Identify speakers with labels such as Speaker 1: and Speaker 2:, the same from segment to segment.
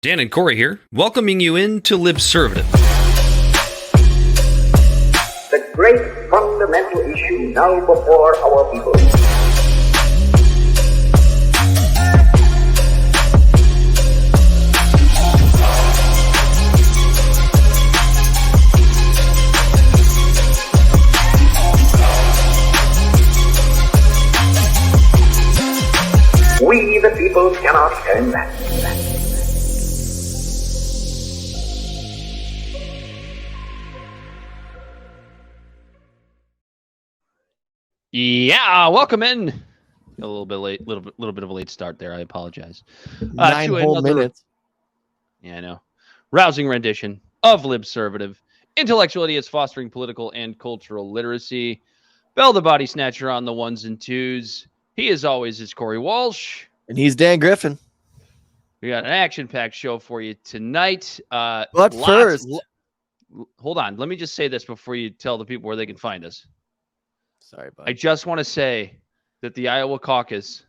Speaker 1: Dan and Corey here, welcoming you into Libservative.
Speaker 2: The great fundamental issue now before our people. We, the people, cannot turn back.
Speaker 3: Yeah, welcome in. A little bit late, little bit of a late start there. I apologize.
Speaker 4: 9 whole minutes.
Speaker 3: Yeah, I know. Rousing rendition of Libservative. Intellectual idiots fostering political and cultural literacy. Bell the Bodysnatcher on the ones and twos. He, as always, is Corey Walsh.
Speaker 4: And he's Dan Griffin.
Speaker 3: We got an action-packed show for you tonight.
Speaker 4: But first,
Speaker 3: hold on. Let me just say this before you tell the people where they can find us.
Speaker 4: Sorry, bud.
Speaker 3: I just want to say that the Iowa Caucus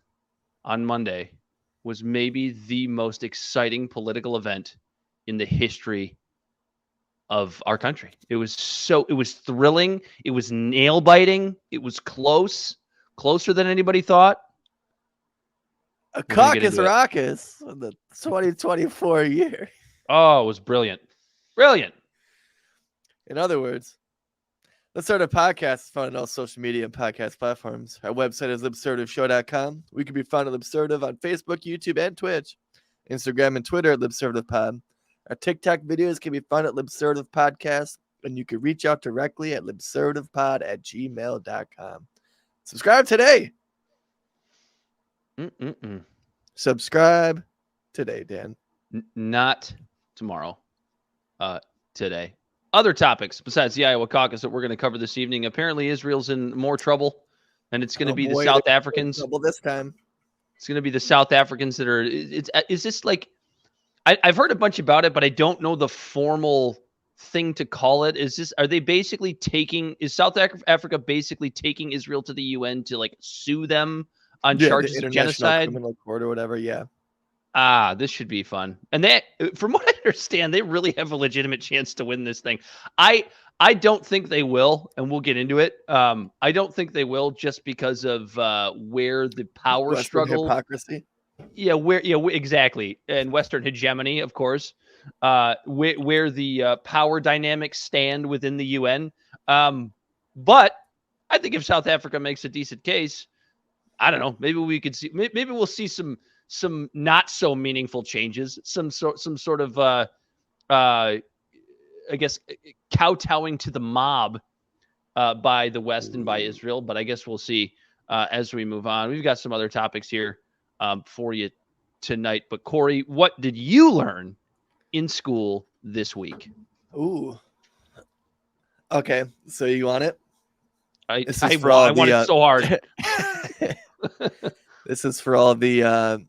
Speaker 3: on Monday was maybe the most exciting political event in the history of our country. It was thrilling. It was nail biting. It was closer than anybody thought.
Speaker 4: A caucus raucous in the 2024 year.
Speaker 3: Oh, it was brilliant. Brilliant.
Speaker 4: In other words, Let's Start a Podcast is found on all social media and podcast platforms. Our website is libservativeshow.com. We can be found at Libservative on Facebook, YouTube, and Twitch. Instagram and Twitter at LibservativePod. Our TikTok videos can be found at Libservative Podcast, and you can reach out directly at libservativepod@gmail.com. Subscribe today. Subscribe today, Dan.
Speaker 3: Not tomorrow. Today. Other topics besides the Iowa caucus that we're going to cover this evening. Apparently, Israel's in more trouble, and it's going to be the South Africans.
Speaker 4: Trouble this time.
Speaker 3: It's going to be the South Africans that are. Is this like? I've heard a bunch about it, but I don't know the formal thing to call it. Are they basically taking? Is South Africa basically taking Israel to the UN to like sue them on charges of genocide?
Speaker 4: Criminal Court or whatever. Yeah.
Speaker 3: This should be fun. And they, from what I understand, they really have a legitimate chance to win this thing. I don't think they will, and we'll get into it. I don't think they will just because of where the power
Speaker 4: Western
Speaker 3: struggle,
Speaker 4: hypocrisy.
Speaker 3: Yeah, exactly, and Western hegemony, of course. Where the power dynamics stand within the UN. But I think if South Africa makes a decent case, I don't know. Maybe we could see. Maybe we'll see some not so meaningful changes, some sort of I guess kowtowing to the mob by the West and by Israel, but I guess we'll see as we move on. We've got some other topics here for you tonight. But Corey, what did you learn in school this week?
Speaker 4: Ooh. Okay, so you want it?
Speaker 3: I want it so hard.
Speaker 4: This is for all the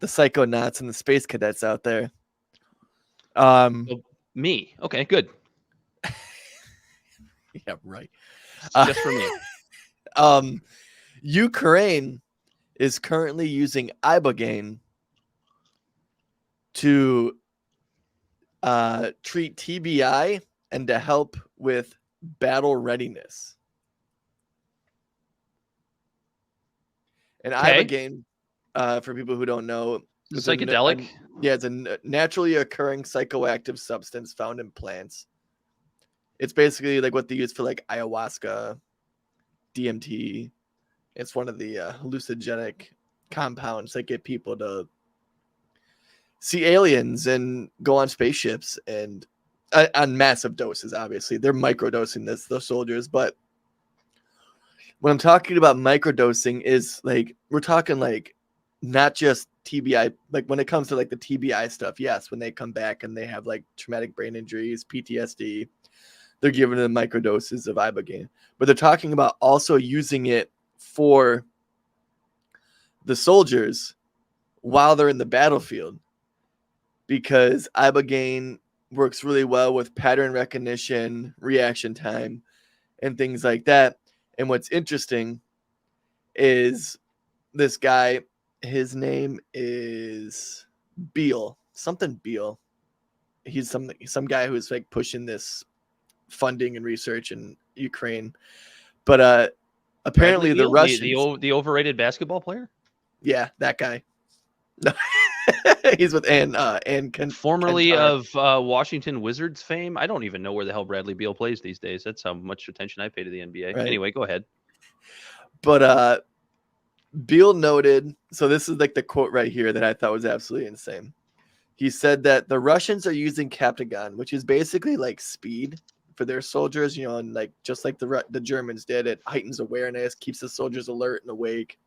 Speaker 4: psychonauts and the space cadets out there.
Speaker 3: Me. Okay, good.
Speaker 4: Yeah, right.
Speaker 3: Just for me.
Speaker 4: Ukraine is currently using ibogaine to treat TBI and to help with battle readiness. And ibogaine, for people who don't know,
Speaker 3: it's psychedelic.
Speaker 4: It's a naturally occurring psychoactive substance found in plants. It's basically like what they use for like ayahuasca, DMT. It's one of the hallucinogenic compounds that get people to see aliens and go on spaceships and on massive doses. Obviously, they're microdosing those soldiers, but when I'm talking about microdosing is like, we're talking like not just TBI, like when it comes to like the TBI stuff, yes, when they come back and they have like traumatic brain injuries, PTSD, they're giving them microdoses of ibogaine. But they're talking about also using it for the soldiers while they're in the battlefield, because ibogaine works really well with pattern recognition, reaction time, and things like that. And what's interesting is this guy, his name is Beal. something Beal. He's some guy who's like pushing this funding and research in Ukraine. But apparently the Russians,
Speaker 3: the overrated basketball player.
Speaker 4: yeah, that guy. He's with Ann
Speaker 3: Formerly
Speaker 4: Kentar.
Speaker 3: of Washington Wizards fame. I don't even know where the hell Bradley Beal plays these days. That's how much attention I pay to the NBA.
Speaker 4: Right.
Speaker 3: Anyway, go ahead.
Speaker 4: But Beal noted, so this is like the quote right here that I thought was absolutely insane. He said that the Russians are using Captagon, which is basically like speed for their soldiers, you know, and like just like the Germans did, it heightens awareness, keeps the soldiers alert and awake.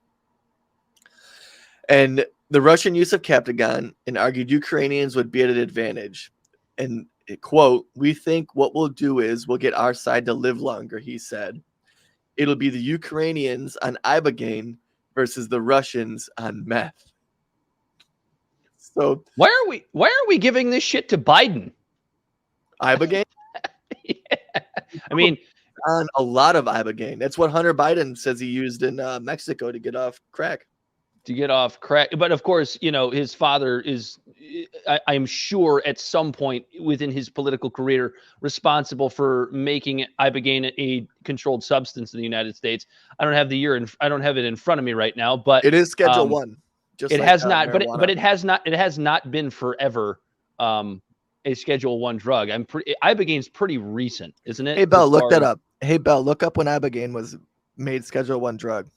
Speaker 4: And the Russian use of Captagon and argued Ukrainians would be at an advantage. And quote, "We think what we'll do is we'll get our side to live longer," he said. "It'll be the Ukrainians on Ibogaine versus the Russians on meth." So
Speaker 3: why are we giving this shit to Biden?
Speaker 4: Ibogaine?
Speaker 3: Yeah. I mean,
Speaker 4: on a lot of Ibogaine. That's what Hunter Biden says he used in Mexico to get off crack.
Speaker 3: To get off crack. But of course, you know, his father is, I'm sure at some point within his political career, responsible for making Ibogaine a controlled substance in the United States. I don't have it in front of me right now, but
Speaker 4: it is Schedule 1.
Speaker 3: Just it like, has not, but it has not been forever a Schedule 1 drug. Ibogaine's pretty recent, isn't it?
Speaker 4: Hey Bell, look that up. Hey Bell, look up when Ibogaine was made Schedule 1 drug.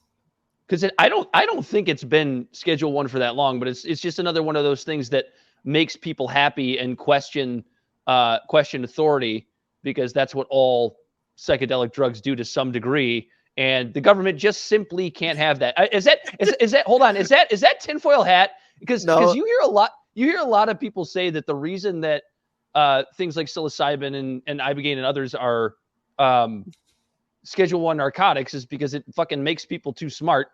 Speaker 3: Because I don't think it's been Schedule 1 for that long, but it's just another one of those things that makes people happy and question authority, because that's what all psychedelic drugs do to some degree, and the government just simply can't have that. Is that hold on, is that tinfoil hat? Because you hear a lot of people say that the reason that things like psilocybin and Ibogaine and others are Schedule 1 narcotics is because it fucking makes people too smart.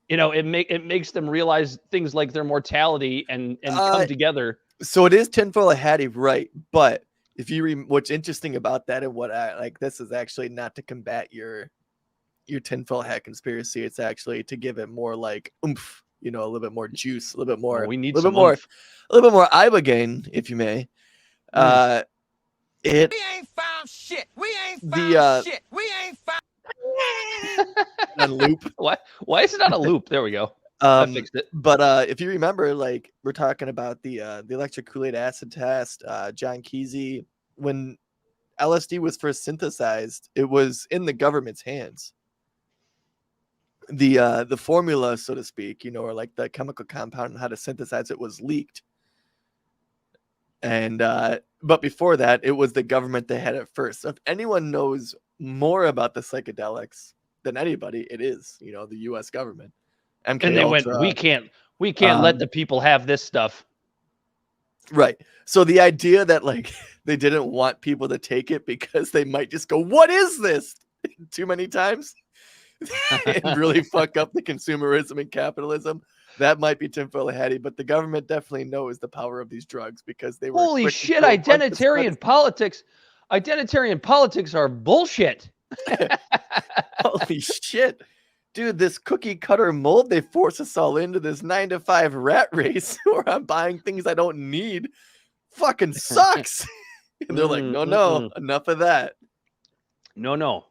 Speaker 3: You know, it makes them realize things like their mortality and come together.
Speaker 4: So it is tinfoil hatty, right? But if you what's interesting about that, and what I like, this is actually not to combat your tinfoil hat conspiracy. It's actually to give it more like oomph, you know, a little bit more juice, a little bit more.
Speaker 3: We need
Speaker 4: a little
Speaker 3: bit
Speaker 4: more Ibogaine, if you may.
Speaker 5: We ain't found shit. We ain't found shit. We ain't found.
Speaker 4: On loop.
Speaker 3: Why is it on a loop? There we go. I fixed it.
Speaker 4: But if you remember, like we're talking about the electric Kool-Aid acid test, John Kesey, when LSD was first synthesized, it was in the government's hands. The formula, so to speak, you know, or like the chemical compound and how to synthesize it was leaked. And but before that, it was the government that had it first. So if anyone knows more about the psychedelics than anybody, it is, you know, the U.S. government.
Speaker 3: MK and they Ultra, went, we can't let the people have this stuff.
Speaker 4: Right. So the idea that like they didn't want people to take it because they might just go, "What is this?" too many times and really fuck up the consumerism and capitalism. That might be tinfoil hatty, but the government definitely knows the power of these drugs because they were.
Speaker 3: Holy shit! Identitarian politics are bullshit.
Speaker 4: Holy shit, dude! This cookie cutter mold they force us all into this 9-to-5 rat race where I'm buying things I don't need. Fucking sucks. And they're like, no, enough of that.
Speaker 3: No.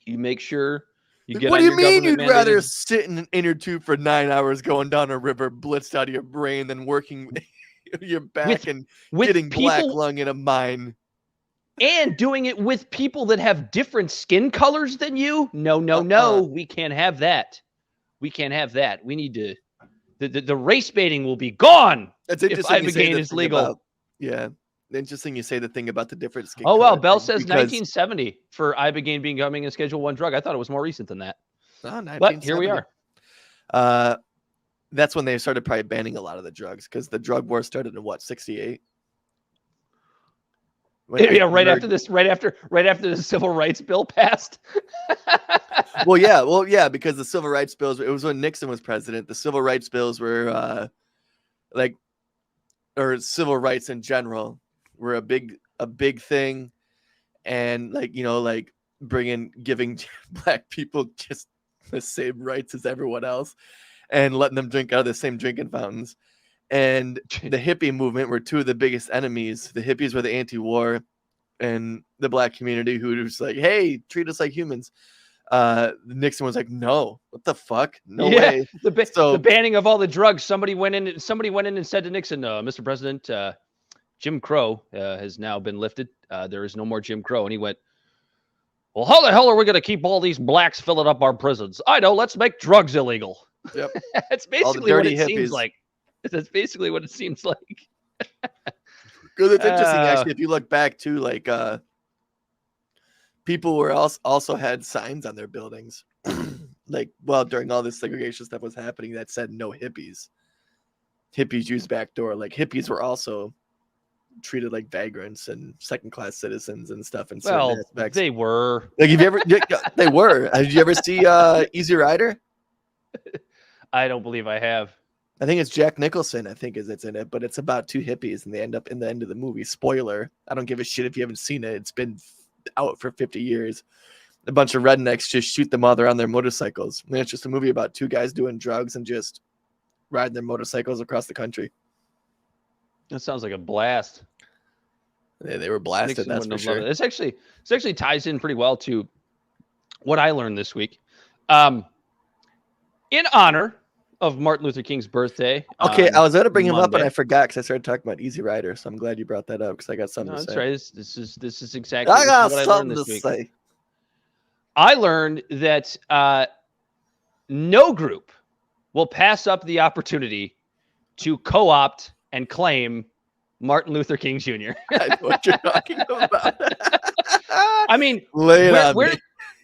Speaker 3: You make sure.
Speaker 4: What do you mean you'd rather sit in an inner tube for 9 hours going down a river blitzed out of your brain than working your back and getting black lung in a mine?
Speaker 3: And doing it with people that have different skin colors than you? No. We can't have that. We can't have that. We need to... The race baiting will be gone if Ibogaine is legal.
Speaker 4: Yeah. Interesting you say the thing about the different skin.
Speaker 3: Oh, well, Bell says 1970 for Ibogaine becoming a Schedule 1 drug. I thought it was more recent than that.
Speaker 4: Oh,
Speaker 3: but here we are.
Speaker 4: That's when they started probably banning a lot of the drugs because the drug war started in what, 68?
Speaker 3: Yeah, right after the Civil Rights Bill passed.
Speaker 4: Well, yeah, because the Civil Rights Bills, it was when Nixon was president. The Civil Rights Bills were or civil rights in general were a big thing, and giving black people just the same rights as everyone else and letting them drink out of the same drinking fountains. and the hippie movement were two of the biggest enemies. The hippies were the anti-war, and the black community who was like, "Hey, treat us like humans." Nixon was like, "No, what the fuck? No way."
Speaker 3: The banning of all the drugs. Somebody went in and said to Nixon, "Mr. President, Jim Crow has now been lifted. There is no more Jim Crow." And he went, "Well, how the hell are we going to keep all these blacks filling up our prisons? I know. Let's make drugs illegal."
Speaker 4: Yep.
Speaker 3: That's basically what it
Speaker 4: hippies.
Speaker 3: seems like. That's basically what it seems like.
Speaker 4: Because it's interesting, actually, if you look back to like people were also had signs on their buildings, like during all this segregation stuff was happening that said no hippies. Hippies use back door. Like hippies were also treated like vagrants and second-class citizens and stuff. In certain aspects.
Speaker 3: They were.
Speaker 4: Like, have you ever? They were. Did you ever see Easy Rider?
Speaker 3: I don't believe I have.
Speaker 4: I think it's Jack Nicholson. I think it's in it, but it's about two hippies, and they end up in the end of the movie. Spoiler: I don't give a shit if you haven't seen it. It's been out for 50 years. A bunch of rednecks just shoot them while they're on their motorcycles. And it's just a movie about two guys doing drugs and just riding their motorcycles across the country.
Speaker 3: That sounds like a blast.
Speaker 4: They were blasted.
Speaker 3: Nixon
Speaker 4: That's for sure.
Speaker 3: This actually ties in pretty well to what I learned this week. In honor of Martin Luther King's birthday.
Speaker 4: Okay, I was going to bring him up,
Speaker 3: Monday.
Speaker 4: and I forgot because I started talking about Easy Rider. So I'm glad you brought that up because I got something to say.
Speaker 3: That's right. This is exactly
Speaker 4: I got
Speaker 3: what I learned
Speaker 4: something
Speaker 3: this
Speaker 4: to
Speaker 3: week.
Speaker 4: say.
Speaker 3: I learned that no group will pass up the opportunity to co-opt and claim Martin Luther King Jr.
Speaker 4: I know what you're talking about.
Speaker 3: I mean,
Speaker 4: Lay it on me.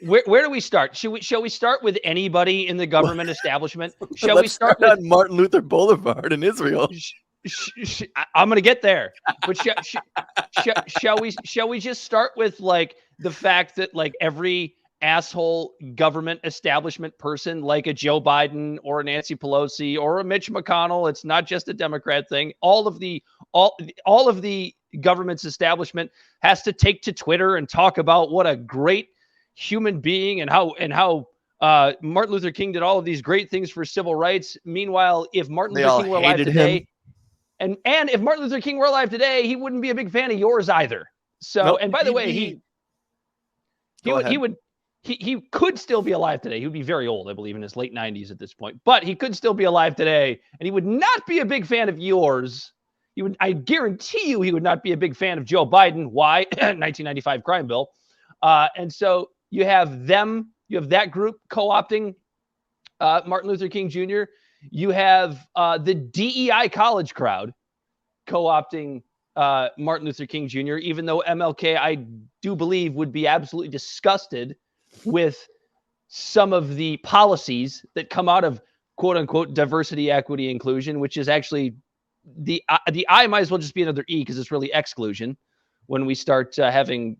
Speaker 3: Where do we start? Shall we start with anybody in the government establishment? Shall
Speaker 4: Let's
Speaker 3: we start
Speaker 4: on
Speaker 3: with
Speaker 4: Martin Luther Boulevard in Israel?
Speaker 3: I'm going to get there, but shall we just start with like the fact that like every asshole government establishment person, like a Joe Biden or a Nancy Pelosi or a Mitch McConnell, it's not just a Democrat thing. All of the government's establishment has to take to Twitter and talk about what a great human being and how Martin Luther King did all of these great things for civil rights. Meanwhile, if Martin Luther King were alive today, and if Martin Luther King were alive today, he wouldn't be a big fan of yours either. So,
Speaker 4: Nope,
Speaker 3: and by the way, he could still be alive today. He would be very old, I believe, in his late 90s at this point, but he could still be alive today, and he would not be a big fan of yours. I guarantee you he would not be a big fan of Joe Biden. Why? 1995 crime bill. And so you have that group co-opting Martin Luther King Jr. You have the DEI college crowd co-opting Martin Luther King Jr., even though MLK, I do believe, would be absolutely disgusted with some of the policies that come out of quote unquote diversity, equity, inclusion, which is actually the I might as well just be another E because it's really exclusion when we start having,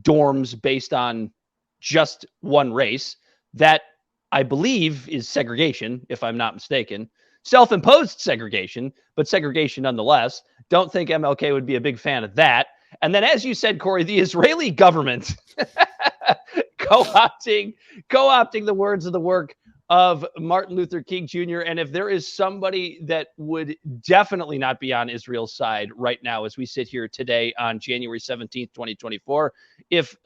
Speaker 3: dorms based on just one race. That I believe is segregation, if I'm not mistaken. Self-imposed segregation, but segregation nonetheless. Don't think MLK would be a big fan of that. And then, as you said, Corey, the Israeli government co-opting the words of the work of Martin Luther King Jr. And if there is somebody that would definitely not be on Israel's side right now, as we sit here today on January 17th, 2024, if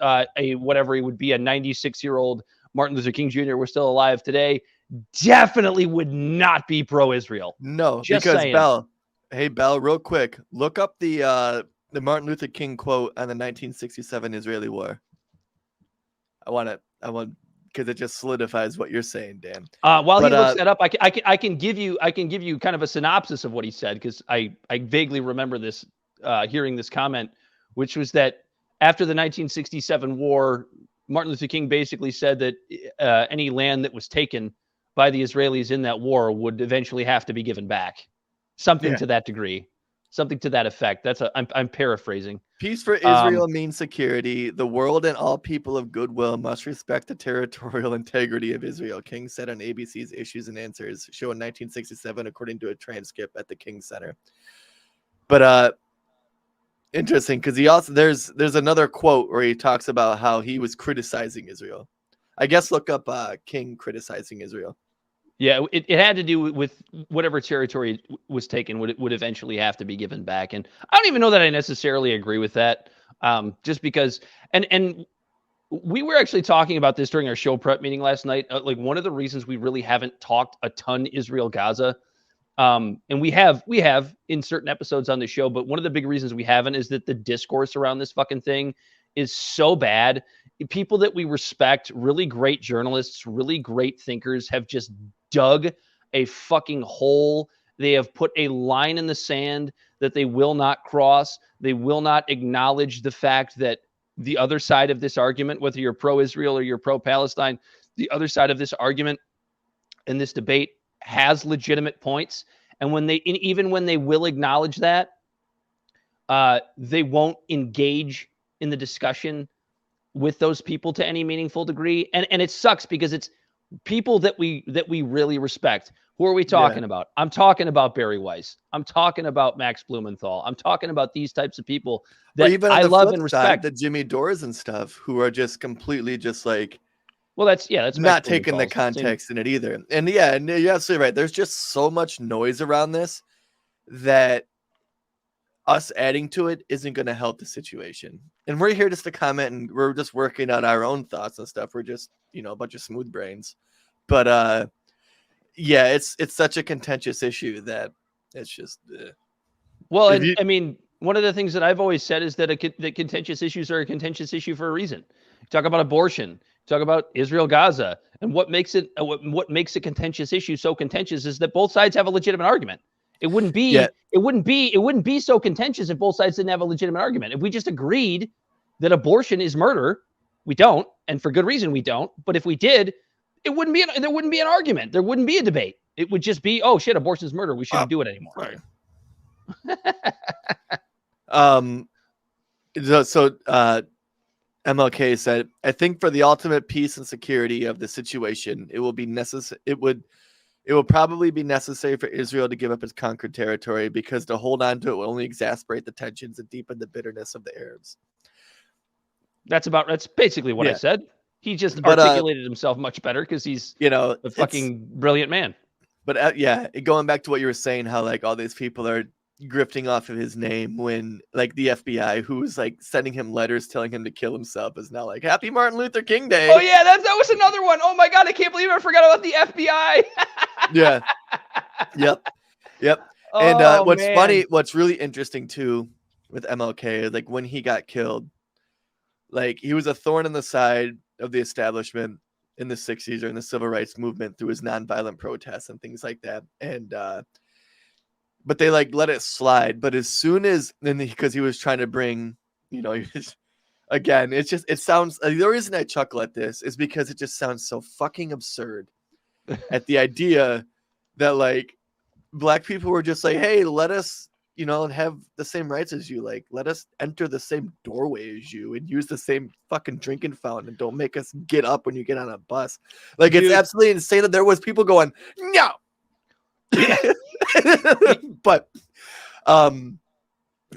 Speaker 3: whatever he would be, a 96-year-old Martin Luther King Jr. were still alive today, definitely would not be pro-Israel.
Speaker 4: No,
Speaker 3: Just
Speaker 4: because
Speaker 3: saying.
Speaker 4: Bell, real quick, look up the Martin Luther King quote on the 1967 Israeli war. I want because it just solidifies what you're saying, Dan.
Speaker 3: While he looks that up, I can give you kind of a synopsis of what he said, because I vaguely remember this hearing this comment, which was that after the 1967 war, Martin Luther King basically said that any land that was taken by the Israelis in that war would eventually have to be given back. Something to that degree, something to that effect. I'm paraphrasing.
Speaker 4: Peace for Israel means security. The world and all people of goodwill must respect the territorial integrity of Israel, King said on ABC's Issues and Answers show in 1967, according to a transcript at the King Center. But interesting, because he also there's another quote where he talks about how he was criticizing Israel. I guess look up King criticizing Israel.
Speaker 3: Yeah, it had to do with whatever territory was taken would eventually have to be given back. And I don't even know that I necessarily agree with that. Just because, and we were actually talking about this during our show prep meeting last night. Like one of the reasons we really haven't talked a ton Israel Gaza, and we have in certain episodes on the show, but one of the big reasons we haven't is that the discourse around this fucking thing is so bad. People that we respect, really great journalists, really great thinkers, have just dug a fucking hole. They have put a line in the sand that they will not cross. They will not acknowledge the fact that the other side of this argument, whether you're pro-Israel or you're pro-Palestine, the other side of this argument in this debate has legitimate points. And even when they will acknowledge that, they won't engage in the discussion with those people to any meaningful degree. And it sucks because it's people that we really respect. Who are we talking about? I'm talking about Barry Weiss. I'm talking about Max Blumenthal. I'm talking about these types of people that
Speaker 4: even
Speaker 3: I love and respect.
Speaker 4: The Jimmy Dores and stuff, who are just completely just like,
Speaker 3: well, that's
Speaker 4: not taking the context in it either. And you're absolutely right. There's just so much noise around this that us adding to it isn't going to help the situation. And we're here just to comment, and we're just working on our own thoughts and stuff. We're just, a bunch of smooth brains. But it's such a contentious issue that it's just.
Speaker 3: Well, and I mean, one of the things that I've always said is that that contentious issues are a contentious issue for a reason. You talk about abortion, talk about Israel Gaza, and what makes it a contentious issue so contentious is that both sides have a legitimate argument. It wouldn't be so contentious if both sides didn't have a legitimate argument. If we just agreed that abortion is murder, we don't, and for good reason we don't. But if we did, there wouldn't be an argument. There wouldn't be a debate. It would just be, oh shit, abortion is murder. We shouldn't do it anymore.
Speaker 4: Right. MLK said, I think for the ultimate peace and security of the situation, it will be necessary. It will probably be necessary for Israel to give up its conquered territory, because to hold on to it will only exacerbate the tensions and deepen the bitterness of the Arabs.
Speaker 3: That's basically what I said. He just articulated himself much better because he's a fucking brilliant man.
Speaker 4: But going back to what you were saying, how like all these people are grifting off of his name, when like the FBI, who was like sending him letters telling him to kill himself, is now like, Happy Martin Luther King Day.
Speaker 3: Oh yeah, that was another one. Oh my God, I can't believe I forgot about the FBI.
Speaker 4: Yeah. Yep. And what's really interesting too with MLK is like when he got killed, like he was a thorn in the side of the establishment in the 60s or in the civil rights movement through his nonviolent protests and things like that. And but they like let it slide. But as soon as because he was trying to bring, again, it sounds, the reason I chuckle at this is because it just sounds so fucking absurd at the idea that like black people were just like, hey, let us, have the same rights as you. Like, let us enter the same doorway as you and use the same fucking drinking fountain, and don't make us get up when you get on a bus. Like, dude, it's absolutely insane that there was people going, no. But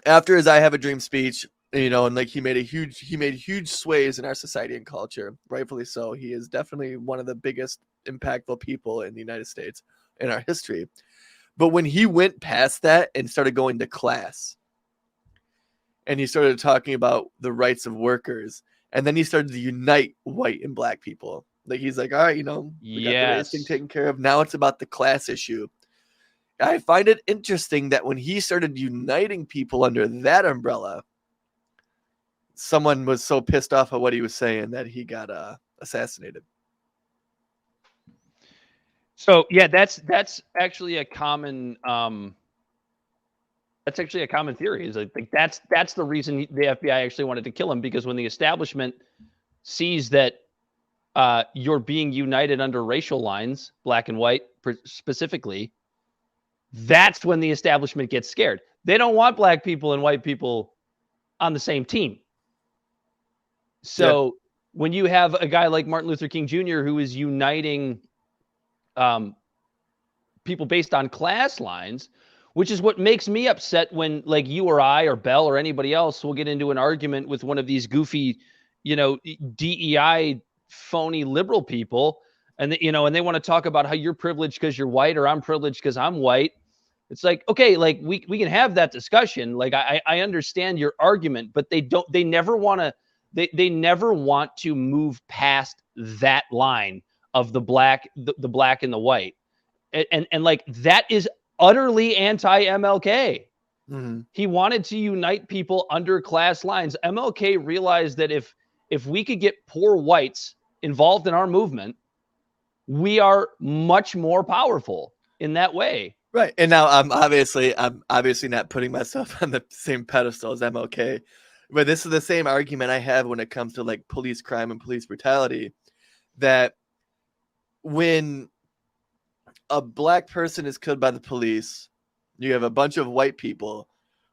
Speaker 4: after his I Have a Dream speech, and like he made huge sways in our society and culture, rightfully so. He is definitely one of the biggest impactful people in the United States in our history. But when he went past that and started going to class, and he started talking about the rights of workers, and then he started to unite white and black people. Like, he's like, all right, we got the race thing taken care of. Now it's about the class issue. I find it interesting that when he started uniting people under that umbrella, someone was so pissed off at what he was saying that he got assassinated.
Speaker 3: So yeah, that's actually a common theory. Is I think that's the reason the FBI actually wanted to kill him, because when the establishment sees that you're being united under racial lines, black and white specifically, that's when the establishment gets scared. They don't want black people and white people on the same team. So when you have a guy like Martin Luther King Jr. who is uniting people based on class lines, which is what makes me upset when like you or I or Bell or anybody else will get into an argument with one of these goofy, DEI phony liberal people. and and they want to talk about how you're privileged because you're white, or I'm privileged because I'm white. It's like, okay, like we can have that discussion. Like I understand your argument, but they never want to move past that line of the black and the white. And like that is utterly anti-MLK.
Speaker 4: Mhm.
Speaker 3: He wanted to unite people under class lines. MLK realized that if we could get poor whites involved in our movement, we are much more powerful in that way.
Speaker 4: Right. And now I'm obviously not putting myself on the same pedestal as MLK, but this is the same argument I have when it comes to like police crime and police brutality, that when a black person is killed by the police, you have a bunch of white people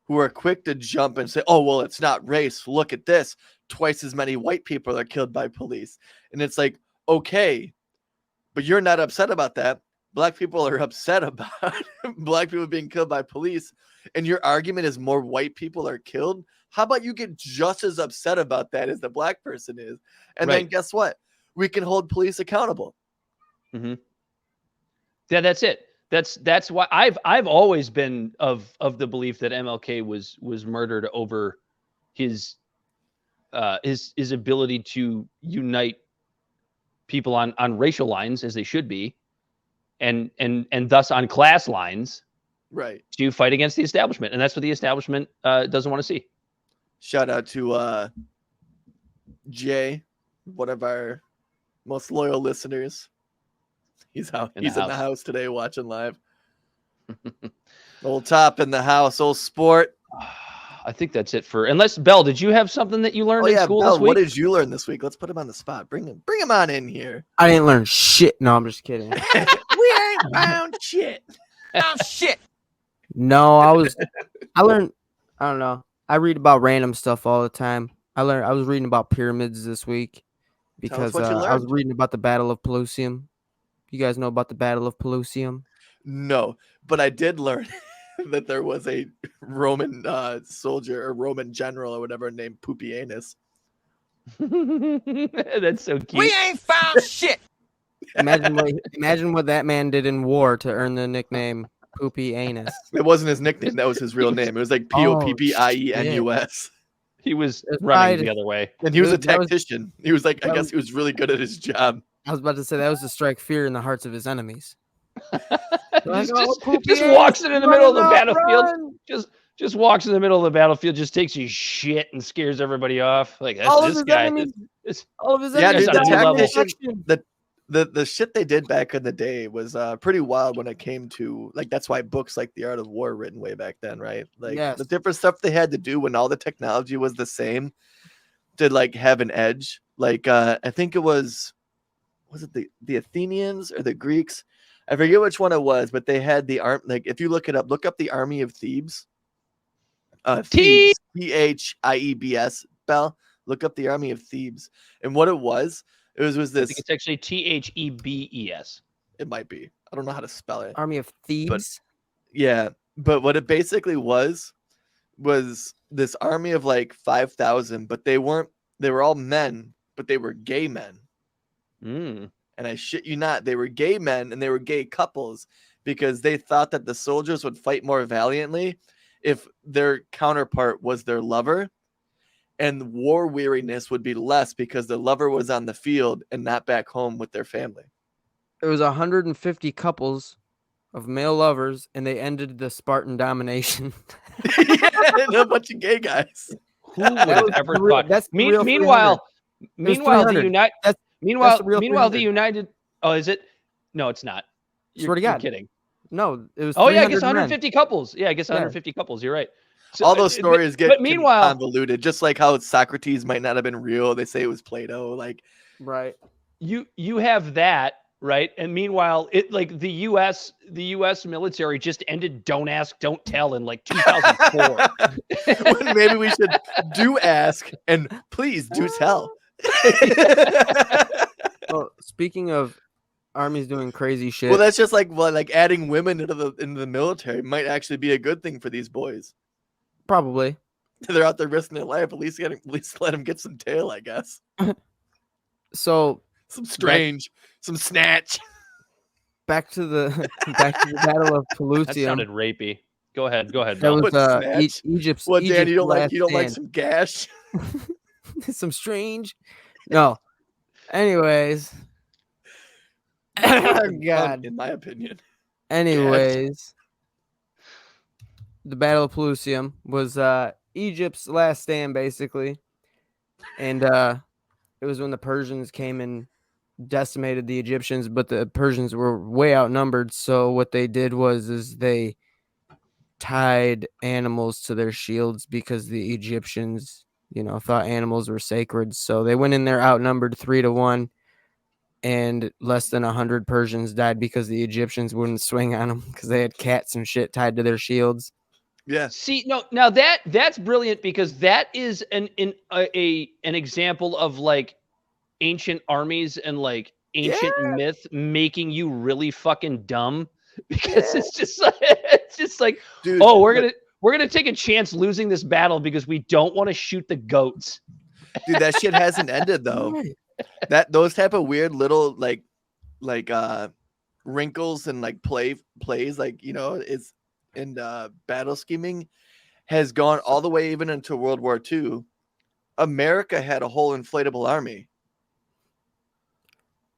Speaker 4: who are quick to jump and say, oh, well, it's not race. Look at this. Twice as many white people are killed by police. And it's like, okay, but you're not upset about that. Black people are upset about black people being killed by police. And your argument is more white people are killed. How about you get just as upset about that as the black person is? And then guess what? We can hold police accountable.
Speaker 3: Mm-hmm. Yeah, that's it. That's why I've always been of the belief that MLK was murdered over his ability to unite people on racial lines, as they should be, and thus on class lines,
Speaker 4: right,
Speaker 3: to fight against the establishment. And that's what the establishment doesn't want to see.
Speaker 4: Shout out to Jay, one of our most loyal listeners. He's in the house today watching live. Old Top in the house, old Sport.
Speaker 3: I think that's it for, unless Bell, did you have something that you learned in school
Speaker 4: Bell,
Speaker 3: this week?
Speaker 4: what did you learn this week? Let's put him on the spot. Bring him on in here.
Speaker 5: I didn't learn shit. No, I'm just kidding.
Speaker 4: We ain't found shit.
Speaker 5: Oh shit. No, I learned, I don't know. I read about random stuff all the time. I was reading about pyramids this week because I was reading about the Battle of Pelusium. You guys know about the Battle of Pelusium?
Speaker 4: No, but I did learn that there was a Roman soldier or Roman general or whatever named Pupienus.
Speaker 3: That's so cute.
Speaker 5: We ain't found shit. Imagine what that man did in war to earn the nickname Poopy Anus.
Speaker 4: It wasn't his nickname. That was his real name. It was like Poppienus.
Speaker 3: He was running the other way.
Speaker 4: And he was a tactician. He was like, I guess he was really good at his job.
Speaker 5: I was about to say that was to strike fear in the hearts of his enemies.
Speaker 3: Just walks in the middle of the battlefield. Just walks in the middle of the battlefield, just takes his shit and scares everybody off. Like, that's this guy.
Speaker 5: All of his
Speaker 4: enemies.
Speaker 5: Yeah,
Speaker 4: dude, the shit they did back in the day was pretty wild when it came to, like, that's why books like The Art of War were written way back then, right? Like, the different stuff they had to do when all the technology was the same to, like, have an edge. Like, I think it was it the Athenians or the Greeks? I forget which one it was, but they had the arm. Like, if you look up the Army of Thebes. Thebes, Thiebs. Bell, look up the Army of Thebes, and what it was this.
Speaker 3: I think it's actually Thebes.
Speaker 4: It might be. I don't know how to spell it.
Speaker 5: Army of Thebes.
Speaker 4: But what it basically was this army of like 5,000, but they were all men, but they were gay men. And I shit you not, they were gay men and they were gay couples because they thought that the soldiers would fight more valiantly if their counterpart was their lover, and war weariness would be less because the lover was on the field and not back home with their family.
Speaker 5: It was 150 couples of male lovers, and they ended the Spartan domination.
Speaker 4: And a bunch of gay guys.
Speaker 3: Who would have ever thought? Meanwhile, the United. Oh, is it? No, it's not.
Speaker 5: Swear to God.
Speaker 3: You're kidding.
Speaker 5: No, it was.
Speaker 3: Oh yeah, I guess 150 couples. Yeah, I guess 150 couples. You're right.
Speaker 4: So, all those stories get
Speaker 3: meanwhile
Speaker 4: convoluted, just like how Socrates might not have been real. They say it was Plato. Like,
Speaker 5: right.
Speaker 3: You have that, right? And meanwhile, it like the U.S. military just ended "Don't Ask, Don't Tell" in like 2004.
Speaker 4: Maybe we should do ask and please do tell.
Speaker 5: Well, speaking of armies doing crazy shit.
Speaker 4: Well, that's just like adding women into the military might actually be a good thing for these boys.
Speaker 5: Probably.
Speaker 4: They're out there risking their life. At least let them get some tail, I guess.
Speaker 5: So
Speaker 4: some strange, some snatch.
Speaker 5: Back to the Battle of
Speaker 3: That
Speaker 5: Pelusium.
Speaker 3: sounded rapey. Go ahead,
Speaker 5: That
Speaker 3: Bill.
Speaker 5: was Egypt's.
Speaker 4: What, Dan?
Speaker 5: Egypt's
Speaker 4: You don't
Speaker 5: last
Speaker 4: like
Speaker 5: stand.
Speaker 4: some gash?
Speaker 5: Some strange. No. Anyways. Oh, God.
Speaker 4: In my opinion.
Speaker 5: Anyways. The Battle of Pelusium was Egypt's last stand, basically. And it was when the Persians came and decimated the Egyptians, but the Persians were way outnumbered. So what they did was they tied animals to their shields because the Egyptians, thought animals were sacred. So they went in there outnumbered 3-1, and less than 100 Persians died because the Egyptians wouldn't swing on them because they had cats and shit tied to their shields.
Speaker 4: Yeah.
Speaker 3: See, no, now that's brilliant because that is an example of like ancient armies and like ancient myth making you really fucking dumb because it's just like
Speaker 4: Dude,
Speaker 3: we're gonna take a chance losing this battle because we don't want to shoot the goats.
Speaker 4: Dude, that shit hasn't ended though. Those type of weird little like wrinkles and like plays like is in battle scheming has gone all the way even into World War II. America had a whole inflatable army.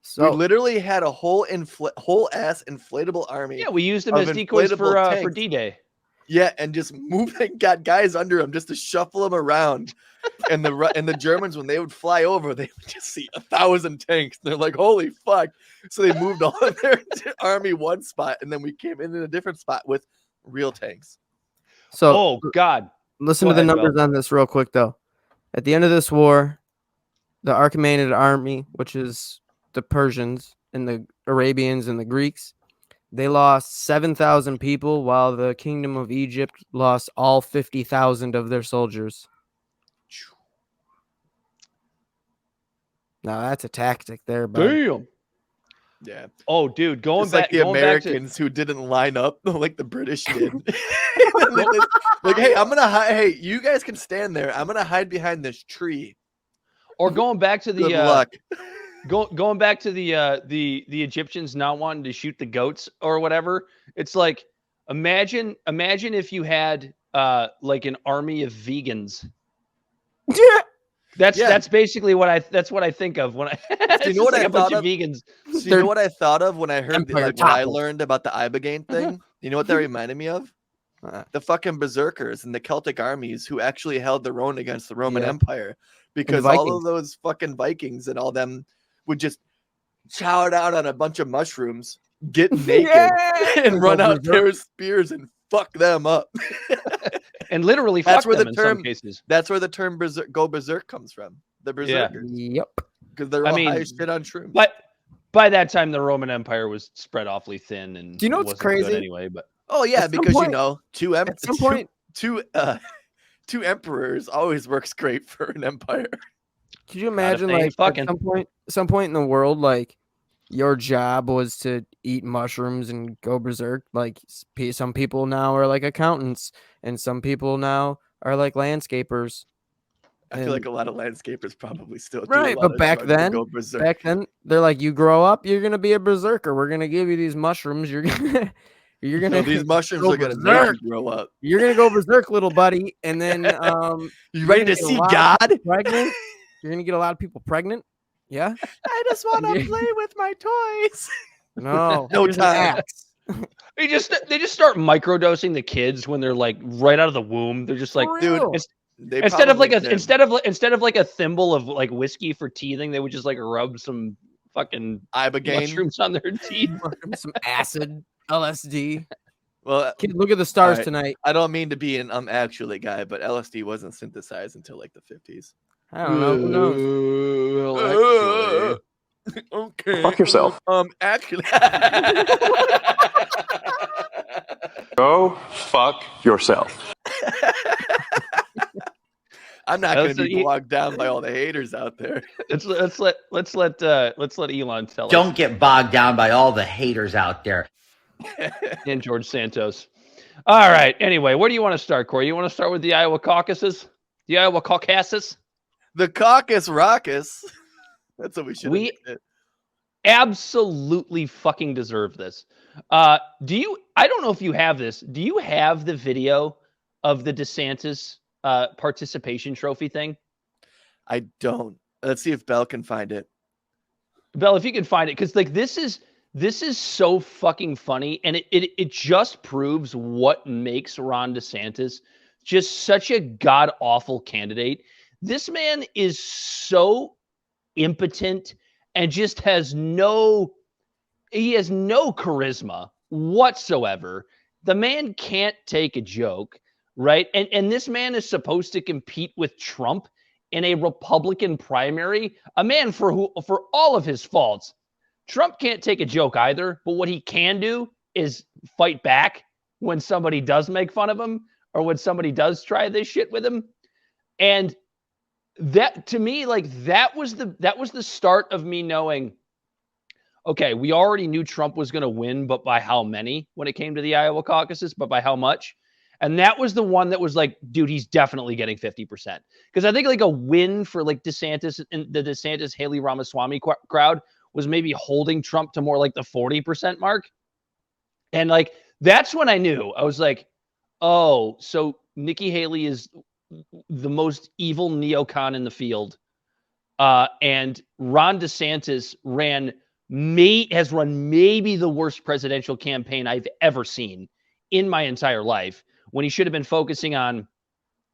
Speaker 5: So
Speaker 4: we literally had a whole ass inflatable army.
Speaker 3: Yeah, we used them as decoys for D-Day.
Speaker 4: Yeah, and just got guys under them just to shuffle them around. And the Germans, when they would fly over, they would just see 1,000 tanks. They're like, holy fuck. So they moved all of their army one spot, and then we came in a different spot with real tanks.
Speaker 5: So,
Speaker 3: oh, God.
Speaker 5: Listen to the numbers on this real quick, though. At the end of this war, the Achaemenid army, which is the Persians and the Arabians and the Greeks, they lost 7,000 people, while the Kingdom of Egypt lost all 50,000 of their soldiers. Now that's a tactic there, bud.
Speaker 3: Damn.
Speaker 4: Yeah.
Speaker 3: Oh, dude, going
Speaker 4: it's
Speaker 3: back
Speaker 4: like the
Speaker 3: going
Speaker 4: Americans who didn't line up like the British did. Like, hey, I'm gonna hide. Hey, you guys can stand there. I'm gonna hide behind this tree.
Speaker 3: Or going back to the
Speaker 4: Good luck.
Speaker 3: Going back to the Egyptians not wanting to shoot the goats or whatever. It's like imagine if you had like an army of vegans. That's basically what I think of when I
Speaker 4: you know what I thought of?
Speaker 3: Vegans.
Speaker 4: So you know what I thought of when I heard when I learned about the Ibogaine thing? You know what that reminded me of? The fucking berserkers and the Celtic armies who actually held their own against the Roman Empire, because all of those fucking Vikings and all them would just chow down on a bunch of mushrooms, get naked, and run out their spears and fuck them up.
Speaker 3: And literally fuck them in some cases.
Speaker 4: That's where the term go berserk comes from. The berserkers.
Speaker 5: Yep.
Speaker 4: Because they're all high shit on shrooms.
Speaker 3: But by that time, the Roman Empire was spread awfully thin, and
Speaker 5: do you know what's crazy?
Speaker 3: Anyway, but
Speaker 4: because two emperors always works great for an empire.
Speaker 5: Could you imagine, like, at some point in the world, like, your job was to eat mushrooms and go berserk? Like, some people now are like accountants, and some people now are like landscapers.
Speaker 4: I feel like a lot of landscapers probably still do.
Speaker 5: Right, but back then, they're like, you grow up, you're gonna be a berserker. We're gonna give you these mushrooms. You're gonna
Speaker 4: these mushrooms are gonna make you grow up.
Speaker 5: You're gonna go berserk, little buddy, and then
Speaker 4: you ready to see God?
Speaker 5: Pregnant. You're gonna get a lot of people pregnant. Yeah.
Speaker 4: I just want to play with my toys.
Speaker 5: No
Speaker 4: time.
Speaker 3: They just start microdosing the kids when they're like right out of the womb. They're just like, dude. Instead of like a thimble of like whiskey for teething, they would just like rub some fucking
Speaker 4: Ibogaine
Speaker 3: mushrooms on their teeth,
Speaker 5: some acid, LSD.
Speaker 4: Well,
Speaker 5: kid, look at the stars tonight.
Speaker 4: I don't mean to be an actually guy, but LSD wasn't synthesized until like the 50s.
Speaker 5: I don't know. Who
Speaker 3: knows?
Speaker 4: Okay.
Speaker 6: Fuck yourself.
Speaker 4: Actually.
Speaker 6: Go fuck yourself.
Speaker 4: I'm not going to be bogged down by all the haters out there.
Speaker 3: Let's let Elon tell us.
Speaker 7: Don't get bogged down by all the haters out there.
Speaker 3: And George Santos. All right. Anyway, where do you want to start, Corey? You want to start with the Iowa Caucuses? The Iowa Caucuses?
Speaker 4: The Caucus Raucus. That's what we should have.
Speaker 3: absolutely fucking deserve this. I don't know if you have this. Do you have the video of the DeSantis participation trophy thing?
Speaker 4: I don't. Let's see if Bell can find it.
Speaker 3: Bell, if you can find it, because like this is so fucking funny, and it just proves what makes Ron DeSantis just such a god awful candidate. This man is so impotent and just has no charisma whatsoever. The man can't take a joke, right? And this man is supposed to compete with Trump in a Republican primary, a man for all of his faults, Trump can't take a joke either, but what he can do is fight back when somebody does make fun of him or when somebody does try this shit with him. And that, to me, like that was the start of me knowing, okay, we already knew Trump was going to win, but by how many when it came to the Iowa caucuses, but by how much? And that was the one that was like, dude, he's definitely getting 50%. Because I think like a win for like DeSantis and the DeSantis Haley Ramaswamy crowd was maybe holding Trump to more like the 40% mark. And like, that's when I knew. I was like, oh, so Nikki Haley is the most evil neocon in the field. And Ron DeSantis has run maybe the worst presidential campaign I've ever seen in my entire life, when he should have been focusing on,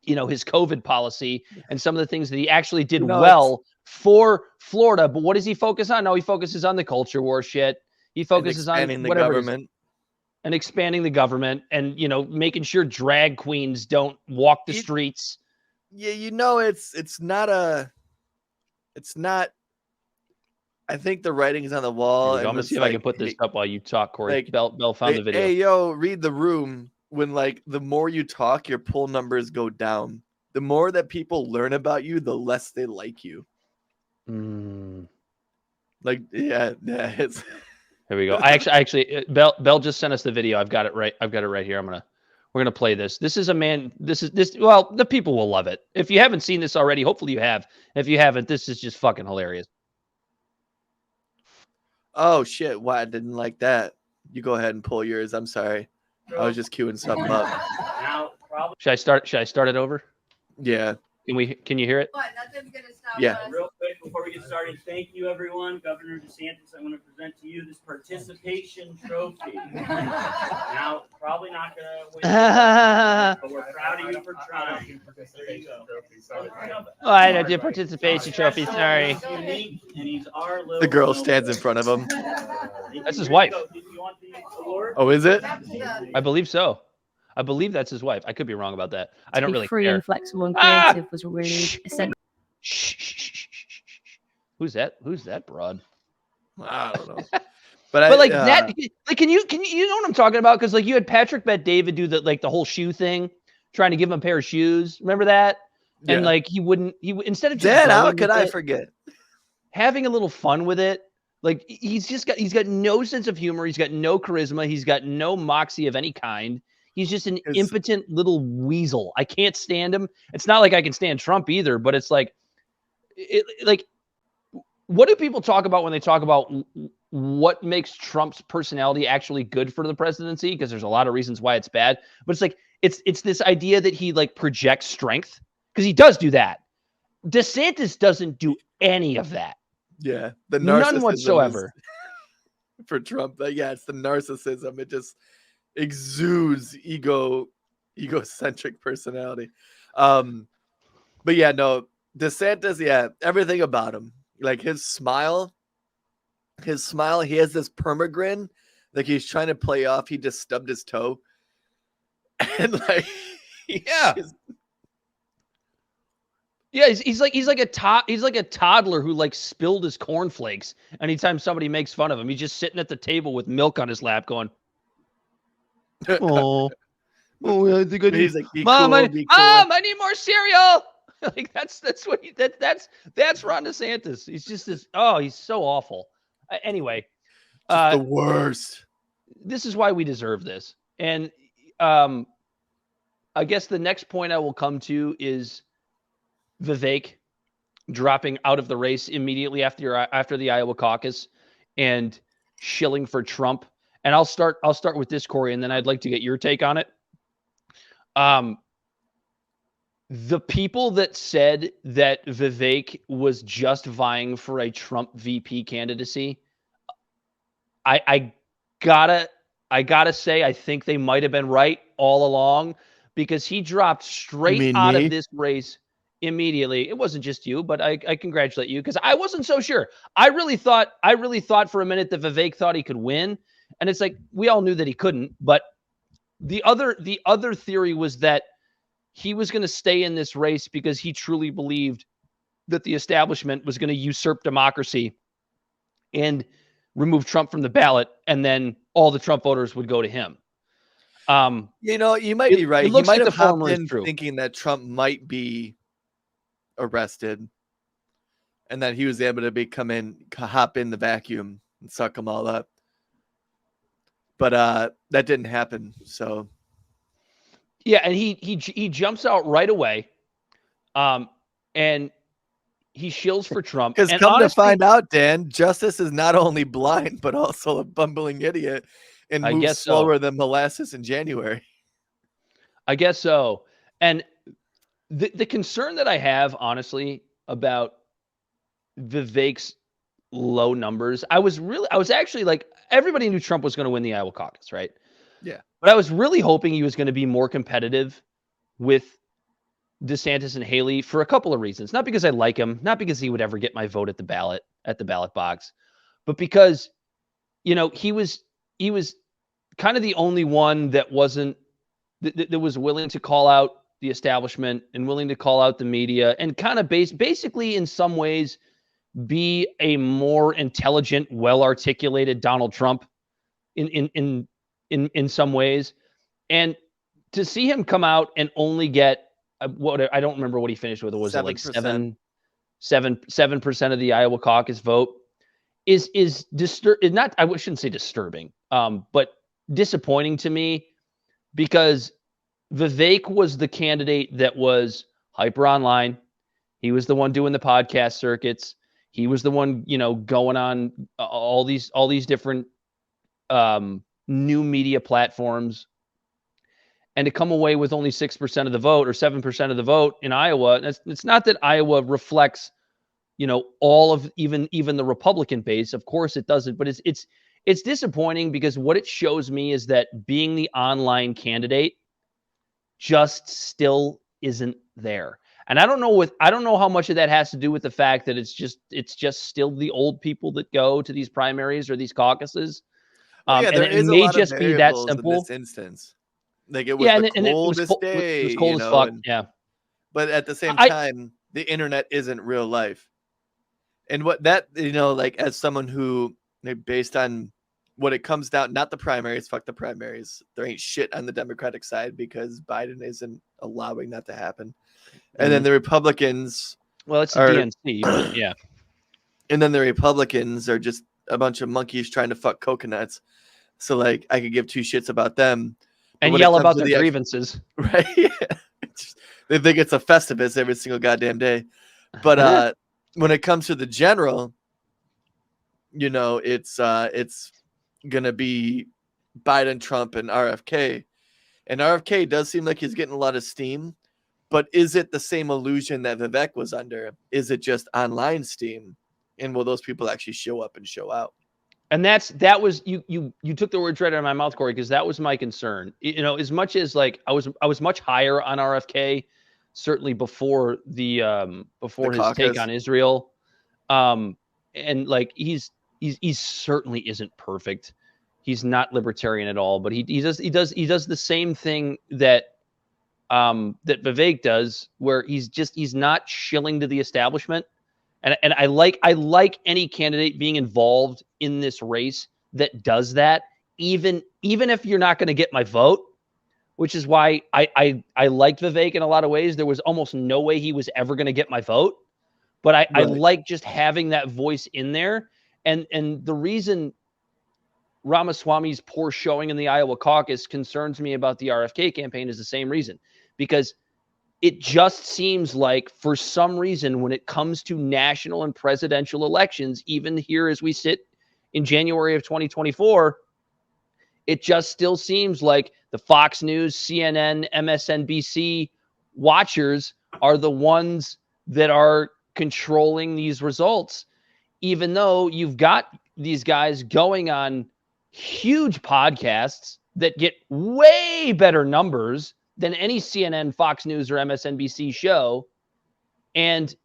Speaker 3: his COVID policy and some of the things that he actually did well for Florida. But what does he focus on? No, he focuses on the culture war shit. He focuses on
Speaker 4: the government
Speaker 3: and expanding the government and, making sure drag queens don't walk the streets.
Speaker 4: Yeah. It's not, I think the writing's on the wall.
Speaker 3: I'm going to see if I can put this up while you talk, Corey.
Speaker 4: Like,
Speaker 3: Bell found the video.
Speaker 4: Hey, yo, read the room. When like the more you talk, your poll numbers go down. The more that people learn about you, the less they like you. Like, yeah, it's.
Speaker 3: Here we go. I actually, Bell just sent us the video. I've got it right here. We're gonna play this. This is a man. Well, the people will love it. If you haven't seen this already, hopefully you have. If you haven't, this is just fucking hilarious.
Speaker 4: Oh shit! Why I didn't like that? You go ahead and pull yours. I'm sorry. I was just queuing something up.
Speaker 3: Should I start it over?
Speaker 4: Yeah.
Speaker 3: Can you hear it?
Speaker 8: What? Nothing's gonna stop
Speaker 4: Yeah.
Speaker 8: us.
Speaker 9: Real quick before we get started, thank you everyone. Governor DeSantis, I want to present to you this participation trophy. Now, probably not gonna win, but we're proud of you for trying. There you go.
Speaker 3: Oh, I did participation trophy. Sorry.
Speaker 4: The girl stands in front of him.
Speaker 3: That's his wife.
Speaker 4: Oh, is it?
Speaker 3: I believe so. I believe that's his wife. I could be wrong about that. I don't really
Speaker 10: free
Speaker 3: care.
Speaker 10: and flexible and creative was really essential.
Speaker 3: Who's that broad?
Speaker 4: I don't know.
Speaker 3: But like that, like can you know what I'm talking about? Because like you had Patrick Bet-David do the whole shoe thing, trying to give him a pair of shoes. Remember that? And like he instead of just
Speaker 4: Dad, how could I forget?
Speaker 3: Having a little fun with it. Like he's got no sense of humor. He's got no charisma. He's got no moxie of any kind. He's just an impotent little weasel. I can't stand him. It's not like I can stand Trump either, but it's like, what do people talk about when they talk about what makes Trump's personality actually good for the presidency? Because there's a lot of reasons why it's bad, but it's like, it's this idea that he like projects strength, because he does do that. DeSantis doesn't do any of that.
Speaker 4: Yeah. The
Speaker 3: none whatsoever.
Speaker 4: For Trump. Yeah, it's the narcissism. It just exudes egocentric personality. But yeah, no, DeSantis, yeah, everything about him. Like his smile, he has this permagrin, like he's trying to play off he just stubbed his toe. And like he's like a toddler who like spilled his cornflakes anytime somebody makes fun of him. He's just sitting at the table with milk on his lap going, oh, I think I need. Like, Mom, I need more cereal. Like that's what that's Ron DeSantis. He's just this. Oh, he's so awful. Anyway, the worst.
Speaker 3: This is why we deserve this. And I guess the next point I will come to is Vivek dropping out of the race immediately after the Iowa caucus. and shilling for Trump. And I'll start with this, Corey, and then I'd like to get your take on it. The people that said that Vivek was just vying for a Trump VP candidacy, I gotta say, I think they might have been right all along, because he dropped straight out of this race immediately. It wasn't just you, but I congratulate you, because I wasn't so sure. I really thought for a minute that Vivek thought he could win, and it's like we all knew that he couldn't. But the other theory was that he was going to stay in this race because he truly believed that the establishment was going to usurp democracy and remove Trump from the ballot, and then all the Trump voters would go to him.
Speaker 4: You might be right.
Speaker 3: It looks
Speaker 4: he might
Speaker 3: like
Speaker 4: have
Speaker 3: the former
Speaker 4: hopped
Speaker 3: is
Speaker 4: in
Speaker 3: true.
Speaker 4: thinking that Trump might be arrested, and that he was able to hop in the vacuum and suck them all up. But that didn't happen. So
Speaker 3: yeah, and he jumps out right away, and he shills for Trump.
Speaker 4: Because
Speaker 3: and
Speaker 4: come
Speaker 3: honestly,
Speaker 4: to find out, Dan, Justice is not only blind but also a bumbling idiot, and
Speaker 3: I
Speaker 4: moves
Speaker 3: guess
Speaker 4: slower than molasses in January.
Speaker 3: I guess so. And the concern that I have, honestly, about Vivek's low numbers, I was actually like, everybody knew Trump was going to win the Iowa caucus, right?
Speaker 4: Yeah.
Speaker 3: But I was really hoping he was going to be more competitive with DeSantis and Haley for a couple of reasons. Not because I like him, not because he would ever get my vote at the ballot box, but because, he was kind of the only one that wasn't, that was willing to call out the establishment and willing to call out the media, and kind of basically in some ways be a more intelligent, well-articulated Donald Trump in some ways. And to see him come out and only get what, I don't remember what he finished with. Was 7%. It like 7% of the Iowa caucus vote is not, I shouldn't say disturbing, but disappointing to me, because Vivek was the candidate that was hyper online. He was the one doing the podcast circuits. He was the one, going on all these different new media platforms. And to come away with only 6% of the vote or 7% of the vote in Iowa, it's not that Iowa reflects, all of even the Republican base. Of course it doesn't, but it's disappointing, because what it shows me is that being the online candidate just still isn't there. And I don't know how much of that has to do with the fact that it's just still the old people that go to these primaries or these caucuses.
Speaker 4: It
Speaker 3: may just be that simple
Speaker 4: in this instance. Like, it was the coldest day.
Speaker 3: It was cold as fuck. Yeah.
Speaker 4: But at the same time, the internet isn't real life. And what that, like, as someone who, based on what it comes down, not the primaries, fuck the primaries. There ain't shit on the Democratic side because Biden isn't allowing that to happen. And then the Republicans.
Speaker 3: Well, it's the DNC, but yeah.
Speaker 4: And then the Republicans are just a bunch of monkeys trying to fuck coconuts. So, like, I could give two shits about them.
Speaker 3: And yell about their grievances.
Speaker 4: Right? Yeah. They think it's a Festivus every single goddamn day. But when it comes to the general, it's going to be Biden, Trump, and RFK. And RFK does seem like he's getting a lot of steam. But is it the same illusion that Vivek was under? Is it just online steam? And will those people actually show up and show out?
Speaker 3: And that was you took the words right out of my mouth, Corey, because that was my concern. As much as like I was much higher on RFK, certainly before his caucus. Take on Israel. And like he certainly isn't perfect. He's not libertarian at all, but he does the same thing that Vivek does, where he's not shilling to the establishment. And I like any candidate being involved in this race that does that, even if you're not going to get my vote, which is why I liked Vivek in a lot of ways. There was almost no way he was ever going to get my vote, but I like just having that voice in there. And the reason Ramaswamy's poor showing in the Iowa caucus concerns me about the RFK campaign is the same reason, because it just seems like for some reason when it comes to national and presidential elections, even here as we sit in January of 2024, it just still seems like the Fox News, CNN, MSNBC watchers are the ones that are controlling these results, even though you've got these guys going on huge podcasts that get way better numbers than any CNN, Fox News, or MSNBC show. And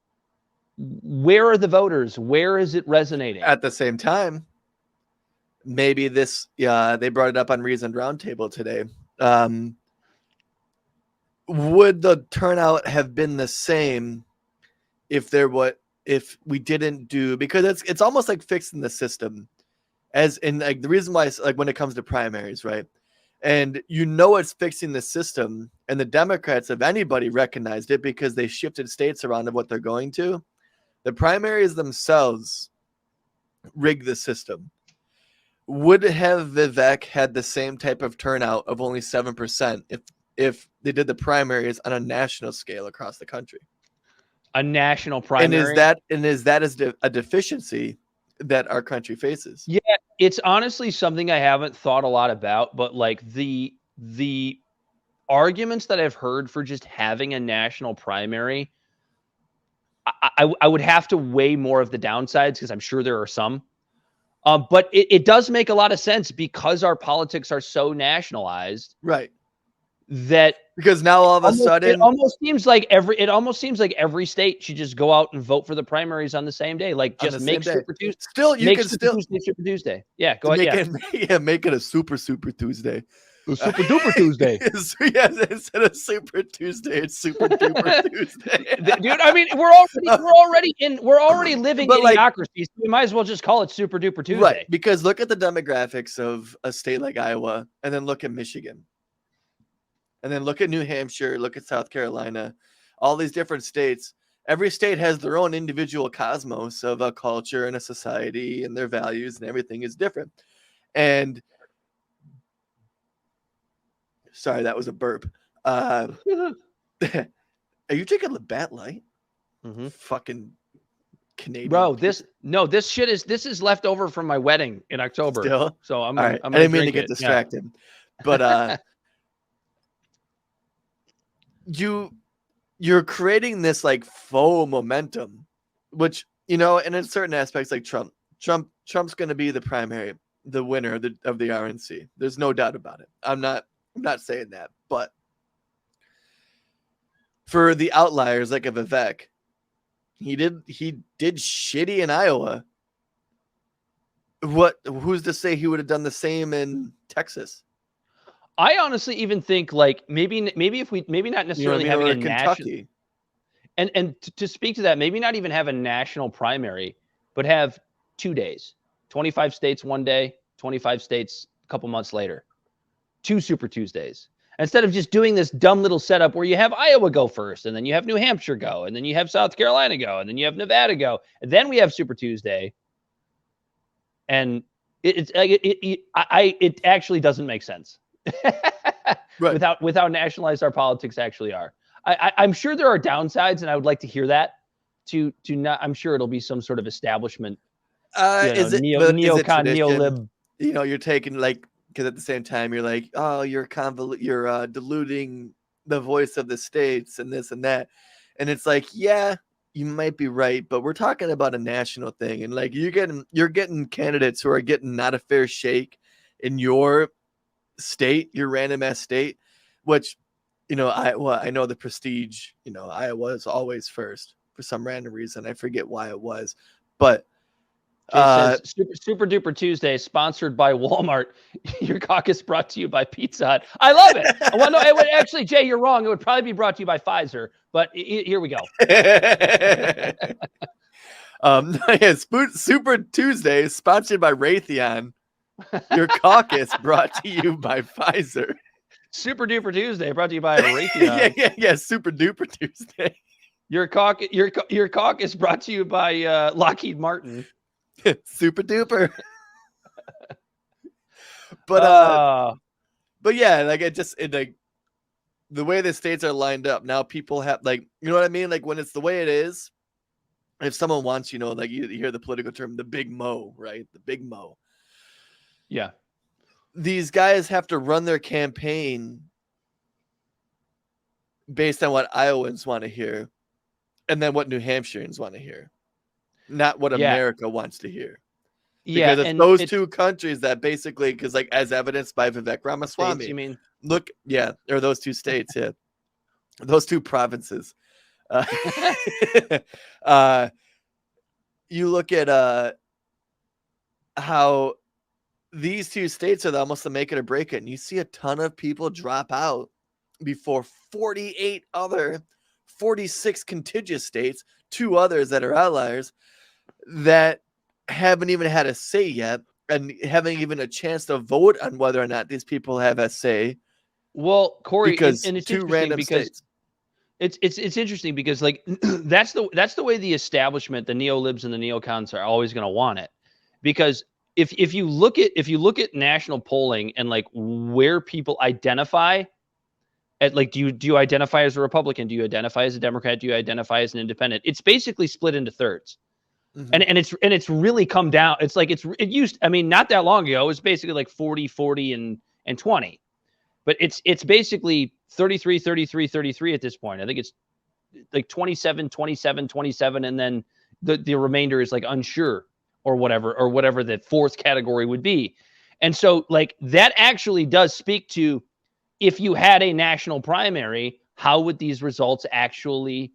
Speaker 3: where are the voters? Where is it resonating?
Speaker 4: At the same time, maybe this, they brought it up on Reasoned Roundtable today. Would the turnout have been the same if we didn't do, because it's almost like fixing the system, as in like the reason why, like when it comes to primaries, right? And it's fixing the system, and the Democrats, if anybody, recognized it because they shifted states around of what they're going to. The primaries themselves rig the system. Would have Vivek had the same type of turnout of only 7% if they did the primaries on a national scale across the country?
Speaker 3: A national primary.
Speaker 4: And is that a deficiency that our country faces?
Speaker 3: Yeah, it's honestly something I haven't thought a lot about, but like the arguments that I've heard for just having a national primary, I would have to weigh more of the downsides, because I'm sure there are some. But it does make a lot of sense because our politics are so nationalized,
Speaker 4: right?
Speaker 3: That
Speaker 4: because now all of a sudden
Speaker 3: it almost seems like every state should just go out and vote for the primaries on the same day. Like just make Super Tuesday.
Speaker 4: Still, you can still
Speaker 3: Super Tuesday. Yeah, go ahead.
Speaker 4: Make it a Super Tuesday.
Speaker 3: Super duper Tuesday.
Speaker 4: Yes, instead of Super Tuesday, it's Super duper Tuesday.
Speaker 3: Dude, I mean, we're already living in idiocracy, so we might as well just call it Super duper Tuesday.
Speaker 4: Right, because look at the demographics of a state like Iowa, and then look at Michigan. And then look at New Hampshire, look at South Carolina, all these different states. Every state has their own individual cosmos of a culture and a society, and their values and everything is different. And sorry, that was a burp. Are you drinking Labatt Light?
Speaker 3: Mm-hmm.
Speaker 4: Fucking Canadian.
Speaker 3: Bro, this is left over from my wedding in October.
Speaker 4: Still?
Speaker 3: So I'm
Speaker 4: I
Speaker 3: gonna
Speaker 4: didn't mean to
Speaker 3: drink
Speaker 4: get
Speaker 3: it.
Speaker 4: distracted.
Speaker 3: Yeah.
Speaker 4: But you're creating this like faux momentum, which, and in certain aspects, like Trump's going to be the winner of the RNC. There's no doubt about it. I'm not saying that, but for the outliers like a Vivek, he did shitty in Iowa. Who's to say he would have done the same in Texas?
Speaker 3: I honestly even think like maybe not necessarily having a national, and to speak to that, maybe not even have a national primary, but have 2 days, 25 states one day, 25 states a couple months later, 2 Super Tuesdays, instead of just doing this dumb little setup where you have Iowa go first, and then you have New Hampshire go, and then you have South Carolina go, and then you have Nevada go, and then we have Super Tuesday, and it actually doesn't make sense. Right. With how nationalized our politics actually are. I'm sure there are downsides, and I would like to hear that. I'm sure it'll be some sort of establishment. Neocon, neo-lib.
Speaker 4: You're taking like, because at the same time you're like, oh, you're diluting the voice of the states and this and that, and it's like, yeah, you might be right, but we're talking about a national thing, and like you're getting candidates who are getting not a fair shake in your state, your random ass state, which I know the prestige, Iowa is always first for some random reason. I forget why it was, but
Speaker 3: says, Super Duper Tuesday sponsored by Walmart. Your caucus brought to you by Pizza Hut. I love it. Well, no, it would actually, Jay, you're wrong. It would probably be brought to you by Pfizer, but here we go.
Speaker 4: Super Tuesday sponsored by Raytheon. Your caucus brought to you by Pfizer.
Speaker 3: Super Duper Tuesday brought to you by Raytheon.
Speaker 4: yeah. Super Duper Tuesday.
Speaker 3: Your caucus brought to you by Lockheed Martin.
Speaker 4: Super duper. But yeah, like like the way the states are lined up now, people have like, you know what I mean? Like when it's the way it is, if someone wants, like you hear the political term, the big mo, right? The big mo.
Speaker 3: Yeah.
Speaker 4: These guys have to run their campaign based on what Iowans want to hear, and then what New Hampshireans want to hear, not what America wants to hear. Because it's those two countries that basically, because like as evidenced by Vivek Ramaswamy,
Speaker 3: states, you mean?
Speaker 4: Look, or those two states, those two provinces. You look at how these two states are almost to make it or break it, and you see a ton of people drop out before 46 contiguous states, 2 others that are outliers that haven't even had a say yet, and haven't even a chance to vote on whether or not these people have a say.
Speaker 3: Well, Corey,
Speaker 4: because
Speaker 3: and it's
Speaker 4: 2 random states.
Speaker 3: It's interesting because like that's the way the establishment, the neolibs and the neocons are always going to want it, because if you look at national polling and like where people identify at, like, do you identify as a Republican? Do you identify as a Democrat? Do you identify as an independent? It's basically split into thirds. And it's really come down. It's like it used, I mean, not that long ago, it was basically like 40 and 20. But it's basically 33 at this point. I think it's like 27 and then the remainder is like unsure or whatever the fourth category would be. And so like that actually does speak to, if you had a national primary, how would these results actually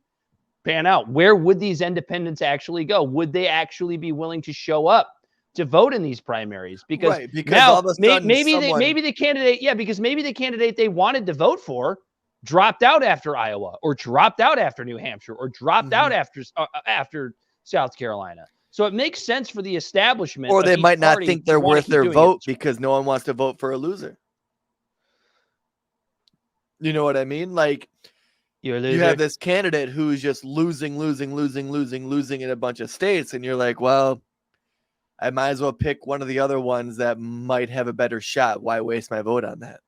Speaker 3: pan out? Where would these independents actually go? Would they actually be willing to show up to vote in these primaries? Because now
Speaker 4: all of a sudden
Speaker 3: maybe the candidate they wanted to vote for dropped out after Iowa, or dropped out after New Hampshire, or dropped out after South Carolina. So it makes sense for the establishment,
Speaker 4: or they might not think they're worth their vote because no one wants to vote for a loser. You know what I mean? Like, you have this candidate who's just losing in a bunch of states, and you're like, well, I might as well pick one of the other ones that might have a better shot. Why waste my vote on that?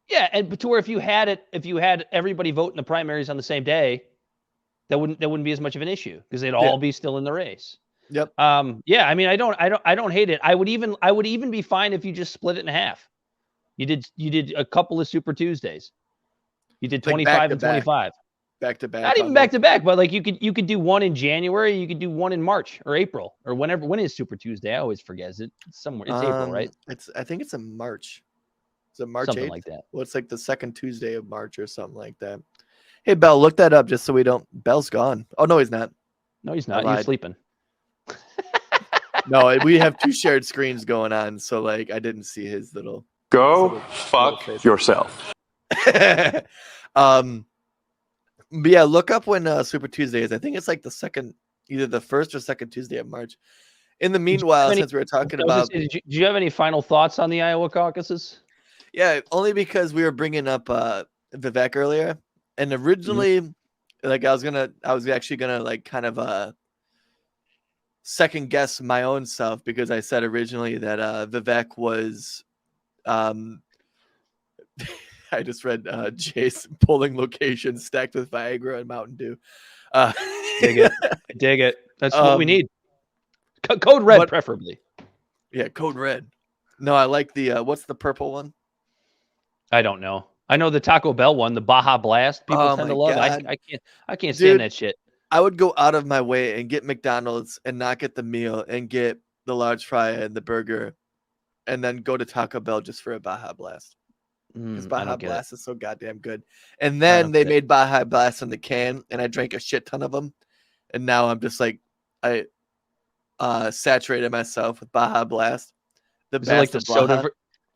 Speaker 3: Yeah, and to where if you had everybody vote in the primaries on the same day, that wouldn't be as much of an issue, because they'd all be still in the race.
Speaker 4: Yep.
Speaker 3: Yeah, I mean, I don't hate it. I would even be fine if you just split it in half. You did a couple of Super Tuesdays. You did 25 and 25.
Speaker 4: Back to back.
Speaker 3: Not even back to back, but like you could do one in January, you could do one in March or April or whenever. When is Super Tuesday? I always forget. It's somewhere. It's April, right?
Speaker 4: I think it's in March. Is it March
Speaker 3: something
Speaker 4: 8th?
Speaker 3: Like that.
Speaker 4: Well, it's like the second Tuesday of March or something like that. Hey, Bell, look that up just so we don't. Bell's gone. Oh no, he's not.
Speaker 3: No, he's not. He's sleeping.
Speaker 4: No, we have 2 shared screens going on, so like I didn't see his little.
Speaker 6: Go fuck yourself.
Speaker 4: But yeah, look up when Super Tuesday is. I think it's like the second, either the first or second Tuesday of March. In the meanwhile, since we were talking about,
Speaker 3: do you have any final thoughts on the Iowa caucuses?
Speaker 4: Yeah, only because we were bringing up Vivek earlier, and originally, like I was actually gonna like kind of second guess my own self, because I said originally that Vivek was I just read Jay's polling location stacked with Viagra and Mountain Dew.
Speaker 3: Dig it. That's what we need. Code red, preferably.
Speaker 4: Yeah, code red. No, I like the what's the purple one?
Speaker 3: I don't know. I know the Taco Bell one, the Baja Blast. People tend to love. I can't stand that shit.
Speaker 4: I would go out of my way and get McDonald's and not get the meal and get the large fry and the burger, and then go to Taco Bell just for a Baja Blast. Because Baja Blast is so goddamn good. And then they made Baja Blast in the can, and I drank a shit ton of them. And now I'm just like, I saturated myself with Baja Blast.
Speaker 3: Is it like the soda?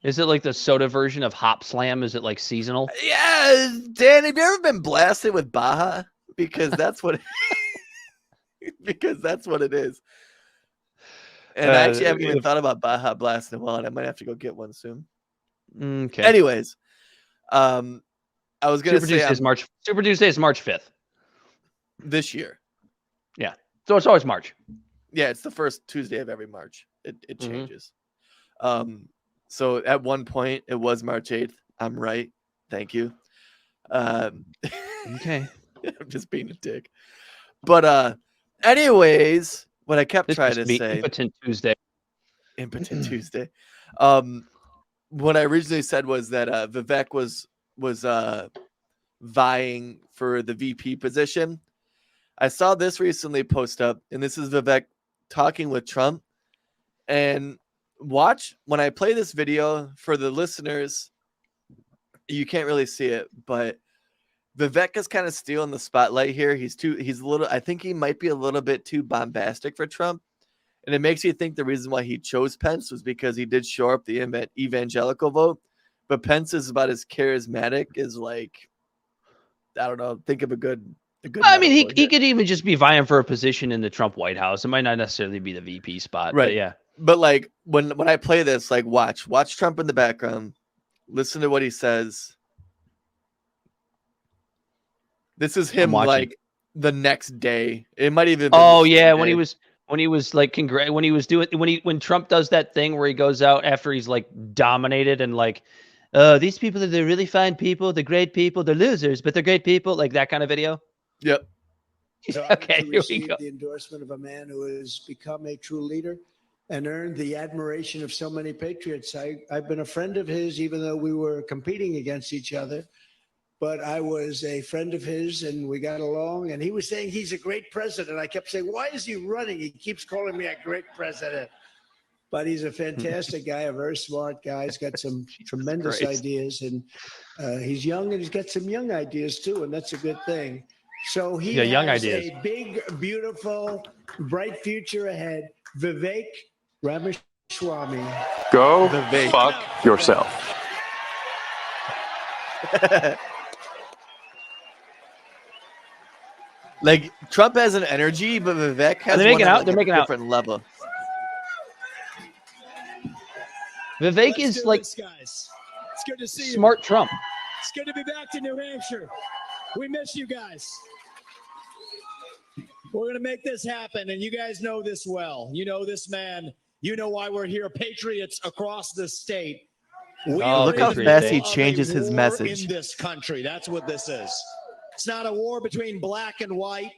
Speaker 3: Is it like the soda version of Hop Slam? Is it like seasonal?
Speaker 4: Yeah, Dan, have you ever been blasted with Baja? Because that's what it is. And I actually haven't even thought about Baja Blast in a while, and I might have to go get one soon.
Speaker 3: Okay.
Speaker 4: Anyways, I was gonna say
Speaker 3: Super Tuesday is March 5th
Speaker 4: this year.
Speaker 3: Yeah, so it's always March.
Speaker 4: Yeah, it's the first Tuesday of every March. It changes. So at one point it was March 8th. I'm right. Thank you.
Speaker 3: Okay.
Speaker 4: I'm just being a dick. But Anyways, what I kept trying to say.
Speaker 3: Impotent Tuesday.
Speaker 4: Impotent Tuesday. What I originally said was that Vivek was vying for the VP position. I saw this recently post up, and this is Vivek talking with Trump. And watch when I play this video for the listeners. You can't really see it, but Vivek is kind of stealing the spotlight here. He's a little. I think he might be a little bit too bombastic for Trump. And it makes you think the reason why he chose Pence was because he did shore up the evangelical vote. But Pence is about as charismatic as, like, I don't know. Think of a good.
Speaker 3: I mean, he could even just be vying for a position in the Trump White House. It might not necessarily be the VP spot,
Speaker 4: right?
Speaker 3: But yeah.
Speaker 4: But like when I play this, like watch Trump in the background. Listen to what he says. This is him like the next day. It might even.
Speaker 3: Oh yeah, when he was like when Trump does that thing where he goes out after he's like dominated and like, these people they're really fine people, they're great people, they're losers, but they're great people, like that kind of video.
Speaker 4: Yep.
Speaker 8: So
Speaker 3: okay, here we go.
Speaker 8: The endorsement of a man who has become a true leader and earned the admiration of so many patriots. I've been a friend of his, even though we were competing against each other. But I was a friend of his, and we got along. And he was saying he's a great president. I kept saying, why is he running? He keeps calling me a great president. But he's a fantastic guy, a very smart guy. He's got some tremendous ideas. And he's young, and he's got some young ideas, too. And that's a good thing. So he has
Speaker 3: young ideas.
Speaker 8: A big, beautiful, bright future ahead. Vivek Ramaswamy.
Speaker 6: Go
Speaker 4: Vivek.
Speaker 6: fuck yourself.
Speaker 4: Like Trump has an energy, but Vivek has
Speaker 3: They're making out.
Speaker 4: Like
Speaker 3: They're making out.
Speaker 4: Different level.
Speaker 3: Vivek is like
Speaker 11: guys. It's good to see
Speaker 3: smart Trump.
Speaker 11: It's good to be back to New Hampshire. We miss you guys. We're going to make this happen, and you guys know this well. You know this man. You know why we're here. Patriots across the state.
Speaker 4: Look how fast he changes his message.
Speaker 11: In this country, that's what this is. It's not a war between black and white.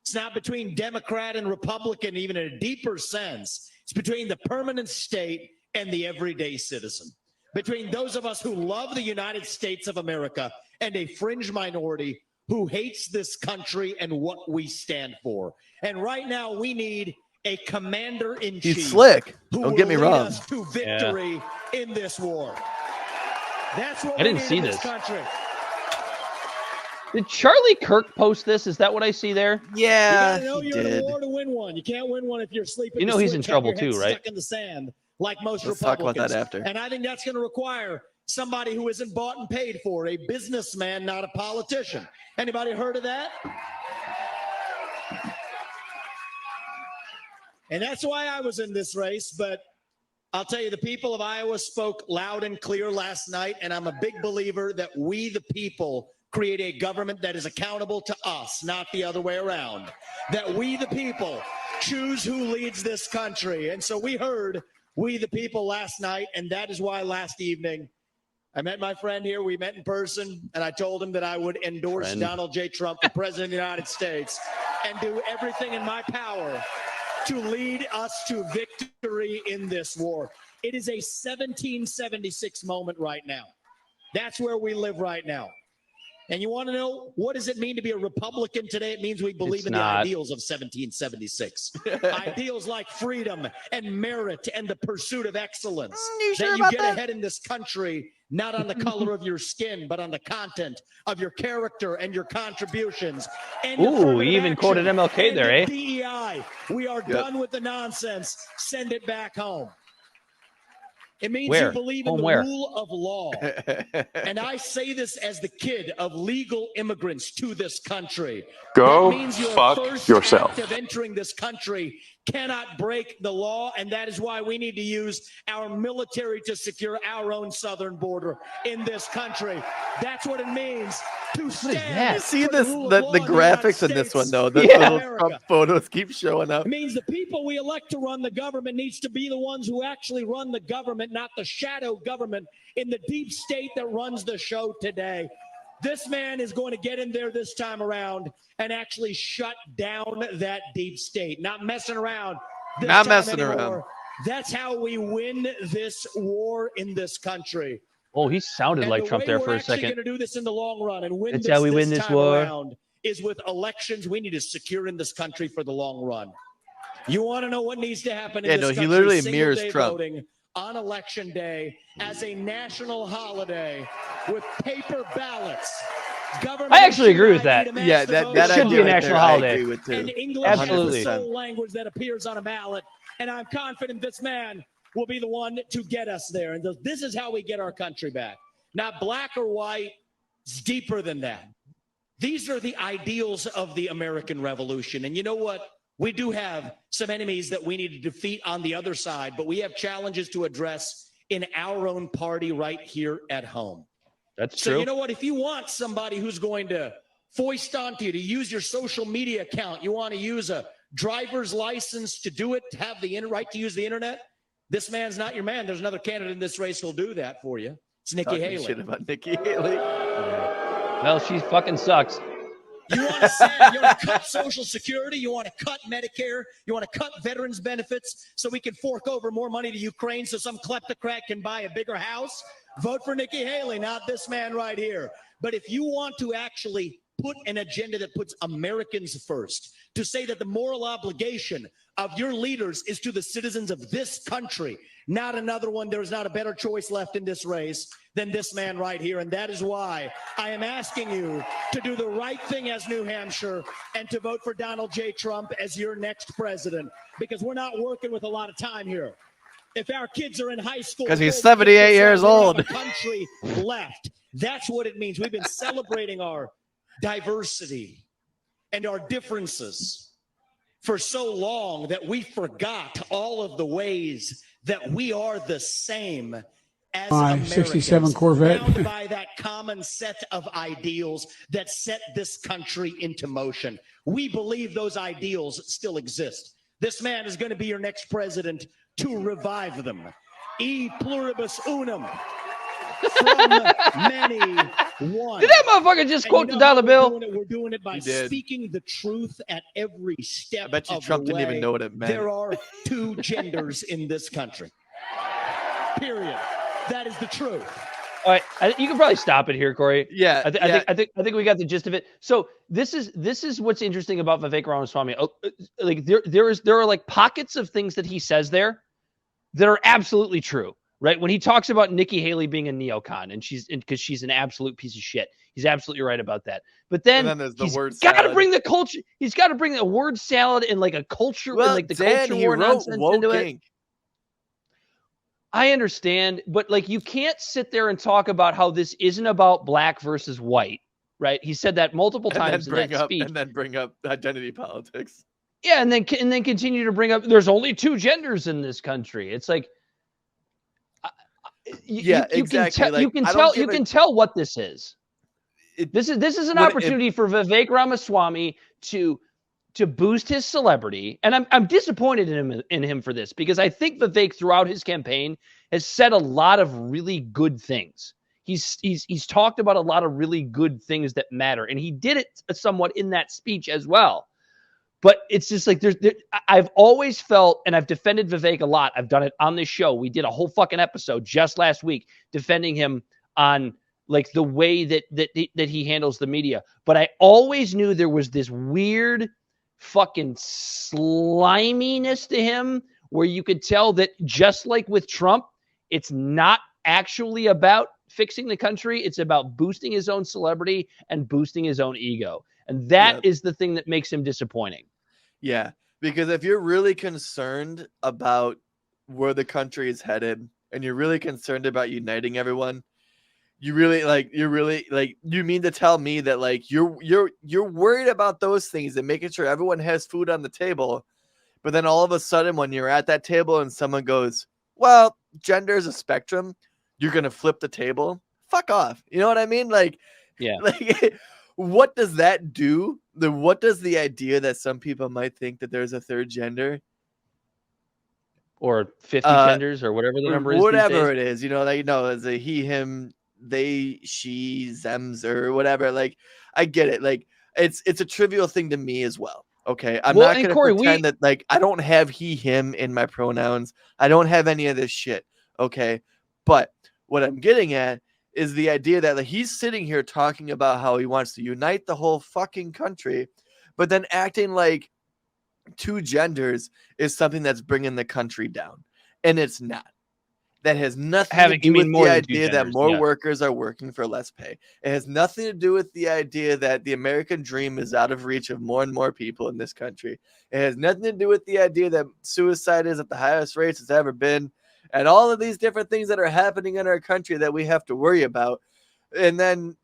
Speaker 11: It's not between Democrat and Republican, even in a deeper sense. It's between the permanent state and the everyday citizen. Between those of us who love the United States of America and a fringe minority who hates this country and what we stand for. And right now we need a commander-in-chief.
Speaker 4: He's slick. Don't get me wrong.
Speaker 11: Us to victory in this war. That's what
Speaker 3: I didn't
Speaker 11: we need
Speaker 3: see
Speaker 11: in this
Speaker 3: this.
Speaker 11: country.
Speaker 3: Did Charlie Kirk post this? Is that what I see there?
Speaker 4: Yeah,
Speaker 11: you gotta know you're in a war to win one. You can't win one if you're sleeping.
Speaker 3: You know he's in trouble too, right?
Speaker 11: Stuck in the sand, like most
Speaker 4: Let's
Speaker 11: Republicans.
Speaker 4: talk about that after.
Speaker 11: And I think that's going to require somebody who isn't bought and paid for, a businessman, not a politician. Anybody heard of that? And that's why I was in this race. But I'll tell you, the people of Iowa spoke loud and clear last night. And I'm a big believer that we, the people, create a government that is accountable to us, not the other way around. That we, the people, choose who leads this country. And so we heard we, the people, last night. And that is why last evening I met my friend here. We met in person, and I told him that I would endorse Donald J. Trump for president of the United States and do everything in my power to lead us to victory in this war. It is a 1776 moment right now. That's where we live right now. And you want to know, what does it mean to be a Republican today? It means we believe in the ideals of 1776. Ideals like freedom and merit and the pursuit of excellence. That you get ahead in this country, not on the color of your skin, but on the content of your character and your contributions. And
Speaker 3: ooh, he even quoted MLK there, eh?
Speaker 11: DEI. We are done with the nonsense. Send it back home. It means you believe in the rule of law. And I say this as the kid of legal immigrants to this country.
Speaker 6: Go
Speaker 11: that means your
Speaker 6: fuck
Speaker 11: first
Speaker 6: yourself.
Speaker 11: act of entering this country cannot break the law, and that is why we need to use our military to secure our own southern border in this country. That's what it means to stand.
Speaker 4: You see this, the graphics in this one, though. The little Trump photos keep showing up.
Speaker 11: It means the people we elect to run the government needs to be the ones who actually run the government, not the shadow government in the deep state that runs the show today. This man is going to get in there this time around and actually shut down that deep state. Not messing around.
Speaker 4: Not messing around.
Speaker 11: That's how we win this war in this country.
Speaker 3: Oh, he sounded like Trump there for a second.
Speaker 11: We're actually going to do this in the long run and win
Speaker 3: That's
Speaker 11: this,
Speaker 3: how we win this war.
Speaker 11: around is with elections. We need to secure in this country for the long run. You want to know what needs to happen in this country?
Speaker 4: He literally mirrors
Speaker 11: Single-day
Speaker 4: Trump.
Speaker 11: voting on election day as a national holiday with paper ballots.
Speaker 3: I actually agree with that.
Speaker 4: Yeah, that
Speaker 3: should be a national holiday.
Speaker 4: I agree with too.
Speaker 11: And English
Speaker 3: Absolutely.
Speaker 11: is the sole language that appears on a ballot. And I'm confident this man will be the one to get us there. And this is how we get our country back. Not black or white. It's deeper than that. These are the ideals of the American Revolution. And you know what? We do have some enemies that we need to defeat on the other side, but we have challenges to address in our own party right here at home.
Speaker 3: That's
Speaker 11: So
Speaker 3: true.
Speaker 11: you know what? If you want somebody who's going to foist onto you to use your social media account, you want to use a driver's license to do it, to have the right to use the internet, this man's not your man. There's another candidate in this race who'll do that for you. It's Nikki Haley.
Speaker 4: Shit about Nikki Haley.
Speaker 3: Well, she fucking sucks.
Speaker 11: You want to cut Social Security? You want to cut Medicare? You want to cut veterans benefits so we can fork over more money to Ukraine so some kleptocrat can buy a bigger house? Vote for Nikki Haley, not this man right here. But if you want to actually put an agenda that puts Americans first, to say that the moral obligation of your leaders is to the citizens of this country, not another one, there's not a better choice left in this race than this man right here. And that is why I am asking you to do the right thing as New Hampshire and to vote for Donald J. Trump as your next president, because we're not working with a lot of time here. If our kids are in high school,
Speaker 4: because he's 78 years old.
Speaker 11: Country left. That's what it means. We've been celebrating our diversity and our differences for so long that we forgot all of the ways that we are the same as Americans,
Speaker 12: 67 Corvette.
Speaker 11: bound by that common set of ideals that set this country into motion. We believe those ideals still exist. This man is going to be your next president to revive them. E pluribus unum. From many, one.
Speaker 3: Did that motherfucker just quote the dollar bill?
Speaker 11: We're doing it by speaking the truth at every step.
Speaker 4: I bet you
Speaker 11: of
Speaker 4: Trump
Speaker 11: the
Speaker 4: didn't
Speaker 11: way.
Speaker 4: even know what it meant.
Speaker 11: There are two genders in this country. Period. That is the truth.
Speaker 3: All right, you can probably stop it here, Corey.
Speaker 4: Yeah,
Speaker 3: I think we got the gist of it. So this is what's interesting about Vivek Ramaswamy. Like there are like pockets of things that he says there that are absolutely true. Right, when he talks about Nikki Haley being a neocon and because she's an absolute piece of shit, he's absolutely right about that. But then
Speaker 4: there's the
Speaker 3: he's
Speaker 4: word
Speaker 3: got to
Speaker 4: salad.
Speaker 3: bring the culture. He's got to bring a word salad and like a culture, and like the culture war nonsense into it. I understand, but like you can't sit there and talk about how this isn't about black versus white, right? He said that multiple times in that speech,
Speaker 4: and then bring up identity politics.
Speaker 3: Yeah, and then continue to bring up there's only two genders in this country. It's like.
Speaker 4: Exactly.
Speaker 3: You can tell what this is. This is an opportunity for Vivek Ramaswamy to boost his celebrity, and I'm disappointed in him for this, because I think Vivek throughout his campaign has said a lot of really good things. He's talked about a lot of really good things that matter, and he did it somewhat in that speech as well. But it's just like I've always felt, and I've defended Vivek a lot. I've done it on this show. We did a whole fucking episode just last week defending him on like the way that he handles the media. But I always knew there was this weird fucking sliminess to him where you could tell that, just like with Trump, it's not actually about fixing the country. It's about boosting his own celebrity and boosting his own ego. And that is the thing that makes him disappointing.
Speaker 4: Yeah, because if you're really concerned about where the country is headed and you're really concerned about uniting everyone, you mean to tell me that like you're worried about those things and making sure everyone has food on the table, but then all of a sudden when you're at that table and someone goes, well, gender is a spectrum, you're going to flip the table? Fuck off. You know what I mean? Like,
Speaker 3: yeah.
Speaker 4: Like, what does that do? What does the idea that some people might think that there's a third gender
Speaker 3: or 50 genders or whatever the number is,
Speaker 4: whatever it is, as a he, him, they, she, thems, or whatever. Like, I get it. Like, it's a trivial thing to me as well. Okay, I'm not gonna pretend that like I don't have he, him in my pronouns. I don't have any of this shit. Okay, but what I'm getting at is the idea that like, he's sitting here talking about how he wants to unite the whole fucking country, but then acting like two genders is something that's bringing the country down, and it's not. That has nothing to do with the idea that more workers are working for less pay. It has nothing to do with the idea that the American dream is out of reach of more and more people in this country. It has nothing to do with the idea that suicide is at the highest rates it's ever been, and all of these different things that are happening in our country that we have to worry about. And then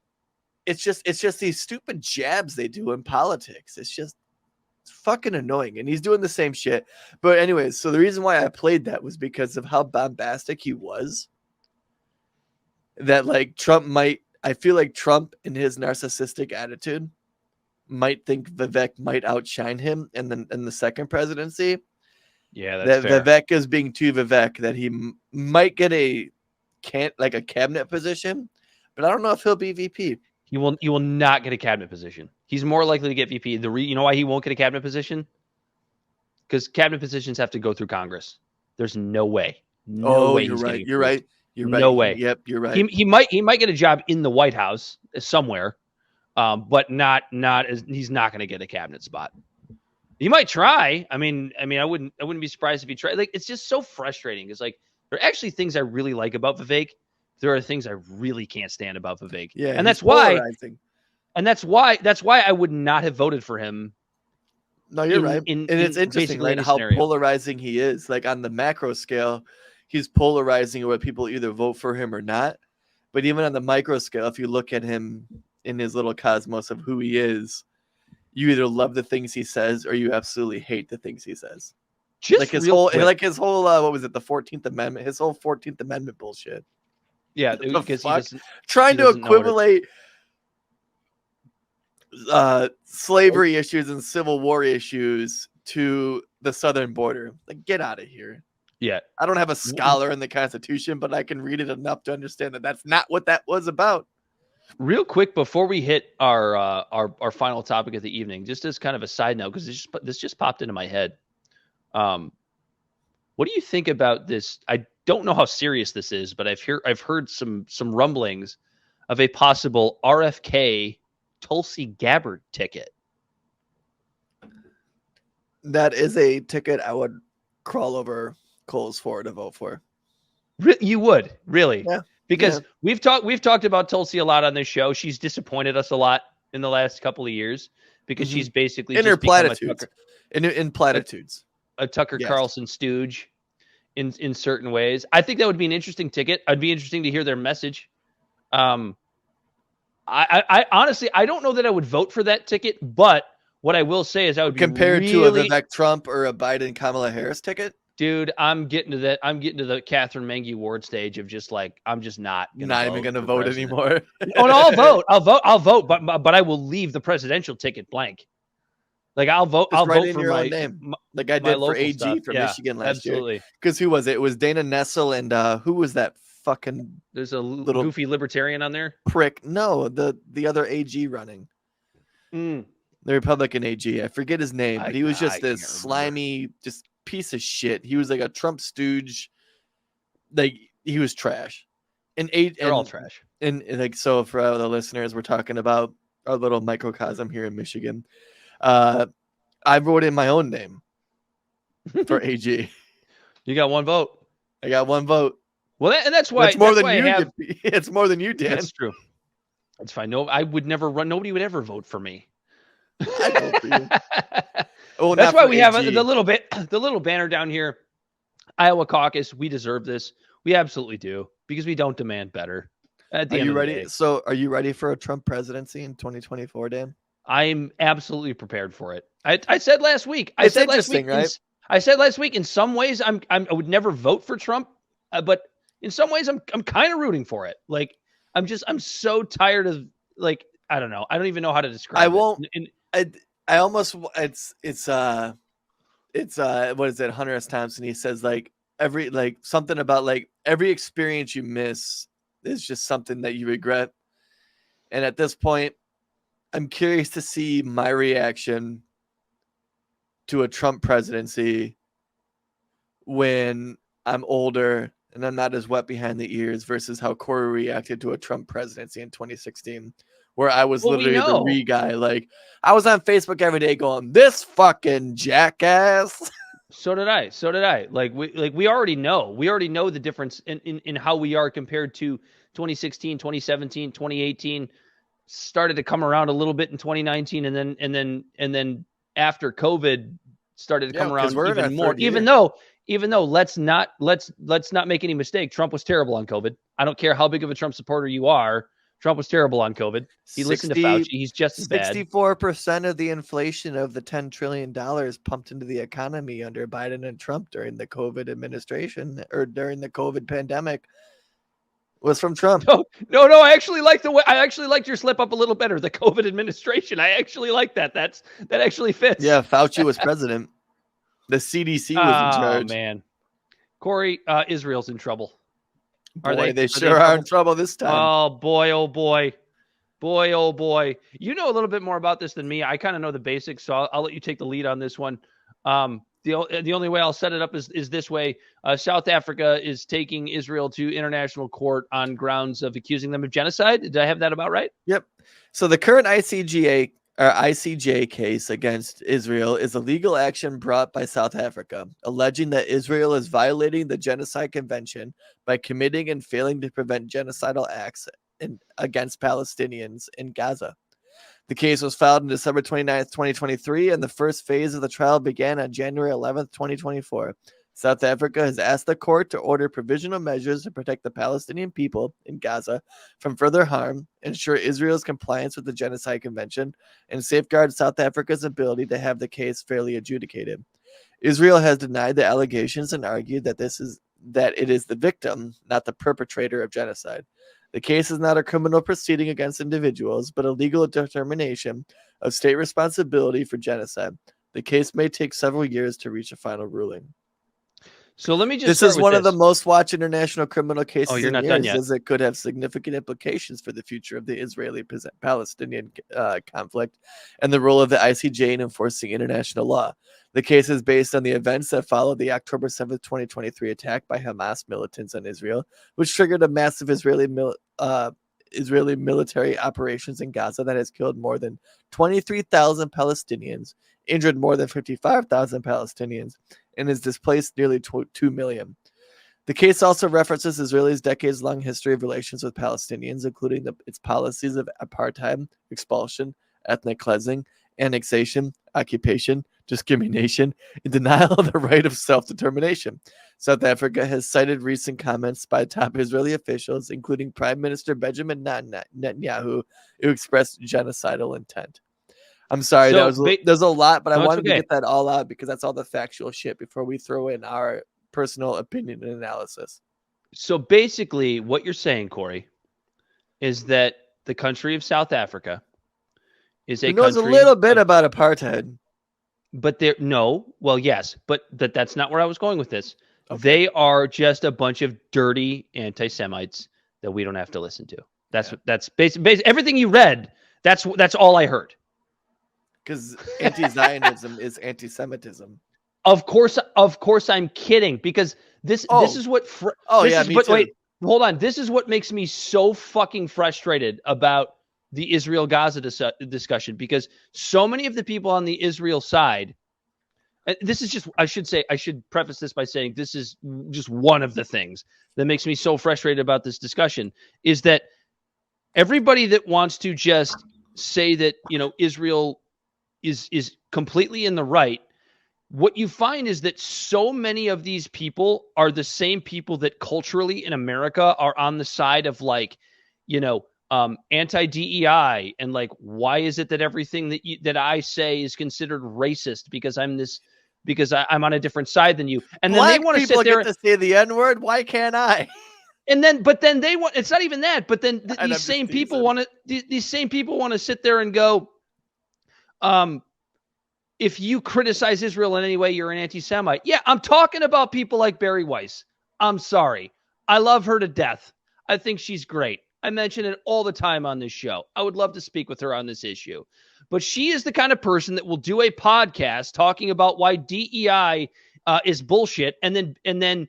Speaker 4: it's just these stupid jabs they do in politics. It's fucking annoying, and he's doing the same shit. But anyways, so the reason why I played that was because of how bombastic he was. That like I feel like Trump in his narcissistic attitude might think Vivek might outshine him in the second presidency.
Speaker 3: Yeah, that's
Speaker 4: that
Speaker 3: fair.
Speaker 4: Vivek is being too Vivek, that he might get a cabinet position, but I don't know if he'll be VP.
Speaker 3: He will not get a cabinet position. He's more likely to get VP. You know why he won't get a cabinet position? Because cabinet positions have to go through Congress. There's no way. No way.
Speaker 4: You're right. You're right. You're right.
Speaker 3: No way.
Speaker 4: Yep, you're right.
Speaker 3: He might get a job in the White House somewhere, but not as he's not going to get a cabinet spot. He might try. I mean, I wouldn't be surprised if he tried. Like, it's just so frustrating. It's like there are actually things I really like about Vivek. There are things I really can't stand about Vivek.
Speaker 4: Yeah,
Speaker 3: and that's why. And that's why I would not have voted for him.
Speaker 4: No, you're right. And it's interesting, right? How polarizing he is. Like on the macro scale, he's polarizing where people either vote for him or not. But even on the micro scale, if you look at him in his little cosmos of who he is, you either love the things he says or you absolutely hate the things he says.
Speaker 3: Just
Speaker 4: like his whole what was it, the 14th Amendment? His whole 14th Amendment bullshit.
Speaker 3: Yeah, because
Speaker 4: trying to equivalate slavery issues and Civil War issues to the southern border. Like, get out of here.
Speaker 3: Yeah.
Speaker 4: I don't have a scholar in the Constitution, but I can read it enough to understand that that's not what that was about.
Speaker 3: Real quick, before we hit our final topic of the evening, just as kind of a side note, because this just popped into my head. What do you think about this? I don't know how serious this is, but I've heard some rumblings of a possible RFK Tulsi Gabbard ticket.
Speaker 4: That is a ticket I would crawl over coals for to vote for.
Speaker 3: You would, really?
Speaker 4: Yeah.
Speaker 3: Because we've talked about Tulsi a lot on this show. She's disappointed us a lot in the last couple of years because she's basically
Speaker 4: in her platitudes. In platitudes.
Speaker 3: A Tucker Carlson stooge in certain ways. I think that would be an interesting ticket. I'd be interesting to hear their message. I honestly, I don't know that I would vote for that ticket, but what I will say is I would be
Speaker 4: compared to a Vivek Trump or a Biden Kamala Harris ticket.
Speaker 3: Dude, I'm getting to that. I'm getting to the Catherine Mengue Ward stage of just like I'm just not even going to vote
Speaker 4: anymore.
Speaker 3: Oh no, I'll vote, but I will leave the presidential ticket blank. Like I'll vote. I'll vote for my
Speaker 4: name, like I did for AG
Speaker 3: stuff.
Speaker 4: for Michigan last
Speaker 3: year.
Speaker 4: Because who was it? It was Dana Nessel and who was that fucking?
Speaker 3: There's a little goofy libertarian on there.
Speaker 4: Prick. No, the other AG running. The Republican AG. I forget his name, but he was just this slimy, just piece of shit. He was like a Trump stooge. Like he was trash.
Speaker 3: They're all trash.
Speaker 4: And like so, for all the listeners, we're talking about our little microcosm here in Michigan. I wrote in my own name for AG.
Speaker 3: You got one vote.
Speaker 4: I got one vote.
Speaker 3: Well, that's why
Speaker 4: it's more than you did. It's more than you did.
Speaker 3: That's true. That's fine. No, I would never run. Nobody would ever vote for me.
Speaker 4: I vote for you.
Speaker 3: Well, that's why we have the little banner down here. Iowa Caucus. We deserve this. We absolutely do because we don't demand better. At the end
Speaker 4: you
Speaker 3: of
Speaker 4: ready?
Speaker 3: The day.
Speaker 4: So, are you ready for a Trump presidency in 2024, Dan?
Speaker 3: I'm absolutely prepared for it. I said last week. I
Speaker 4: it's
Speaker 3: said last week.
Speaker 4: Right?
Speaker 3: I said last week. In some ways, I would never vote for Trump, but in some ways, I'm kind of rooting for it. Like I'm so tired of like I don't know. I don't even know how to describe.
Speaker 4: I won't. I almost it's what is it? Hunter S. Thompson. He says like every experience you miss is just something that you regret. And at this point, I'm curious to see my reaction to a Trump presidency when I'm older and I'm not as wet behind the ears versus how Corey reacted to a Trump presidency in 2016, where I was literally the re guy. Like, I was on Facebook every day going, this fucking jackass.
Speaker 3: So did I. Like we already know. We already know the difference in how we are compared to 2016, 2017, 2018. Started to come around a little bit in 2019, and then after COVID started to come around even more. Even though let's not make any mistake. Trump was terrible on COVID. I don't care how big of a Trump supporter you are. Trump was terrible on COVID. He listened to Fauci. He's just as bad.
Speaker 4: 64% of the inflation of the $10 trillion pumped into the economy under Biden and Trump during the COVID administration or during the COVID pandemic was from Trump.
Speaker 3: No. I actually liked your slip up a little better. The COVID administration. I actually like that. That actually fits.
Speaker 4: Yeah, Fauci was president. The CDC was in charge.
Speaker 3: Oh man, Corey, Israel's in trouble.
Speaker 4: Boy, they sure are in trouble this time.
Speaker 3: Oh boy, oh boy. You know a little bit more about this than me. I kind of know the basics, so I'll let you take the lead on this one. The only way I'll set it up is this way. South Africa is taking Israel to international court on grounds of accusing them of genocide. Did I have that about right?
Speaker 4: Yep. So the current ICJ case against Israel is a legal action brought by South Africa, alleging that Israel is violating the Genocide Convention by committing and failing to prevent genocidal acts against Palestinians in Gaza. The case was filed on December 29th, 2023, and the first phase of the trial began on January 11th, 2024. South Africa has asked the court to order provisional measures to protect the Palestinian people in Gaza from further harm, ensure Israel's compliance with the Genocide Convention, and safeguard South Africa's ability to have the case fairly adjudicated. Israel has denied the allegations and argued that it is the victim, not the perpetrator of genocide. The case is not a criminal proceeding against individuals, but a legal determination of state responsibility for genocide. The case may take several years to reach a final ruling.
Speaker 3: So let me just.
Speaker 4: This is one of the most watched international criminal cases
Speaker 3: you're not
Speaker 4: in
Speaker 3: done
Speaker 4: years,
Speaker 3: yet.
Speaker 4: as it could have significant implications for the future of the Israeli-Palestinian conflict and the role of the ICJ in enforcing international law. The case is based on the events that followed the October 7th, 2023 attack by Hamas militants on Israel, which triggered a massive Israeli military operations in Gaza that has killed more than 23,000 Palestinians, injured more than 55,000 Palestinians, and has displaced nearly 2 million. The case also references Israel's decades-long history of relations with Palestinians, including its policies of apartheid, expulsion, ethnic cleansing, annexation, occupation, discrimination, and denial of the right of self-determination. South Africa has cited recent comments by top Israeli officials, including Prime Minister Benjamin Netanyahu, who expressed genocidal intent. I'm sorry, there's a lot, but I wanted to get that all out because that's all the factual shit before we throw in our personal opinion and analysis.
Speaker 3: So basically, what you're saying, Corey, is that the country of South Africa is a country.
Speaker 4: Knows a little bit about apartheid.
Speaker 3: But yes, but that's not where I was going with this. Okay. They are just a bunch of dirty anti-Semites that we don't have to listen to. That's basically everything you read. That's all I heard.
Speaker 4: Because anti-Zionism is anti-Semitism.
Speaker 3: Of course, I'm kidding. Because this is what. Wait, hold on. This is what makes me so fucking frustrated about the Israel-Gaza discussion, because so many of the people on the Israel side, this is just, I should preface this by saying this is just one of the things that makes me so frustrated about this discussion, is that everybody that wants to just say that, Israel is completely in the right, what you find is that so many of these people are the same people that culturally in America are on the side of anti-DEI and why is it that everything that I say is considered racist because I'm on a different side than you, and then they want to sit there
Speaker 4: to say the N-word. Why can't I?
Speaker 3: But then they want. It's not even that. But then these same people want to sit there and go, if you criticize Israel in any way, you're an anti-Semite. Yeah, I'm talking about people like Barry Weiss. I'm sorry. I love her to death. I think she's great. I mention it all the time on this show. I would love to speak with her on this issue. But she is the kind of person that will do a podcast talking about why DEI is bullshit and then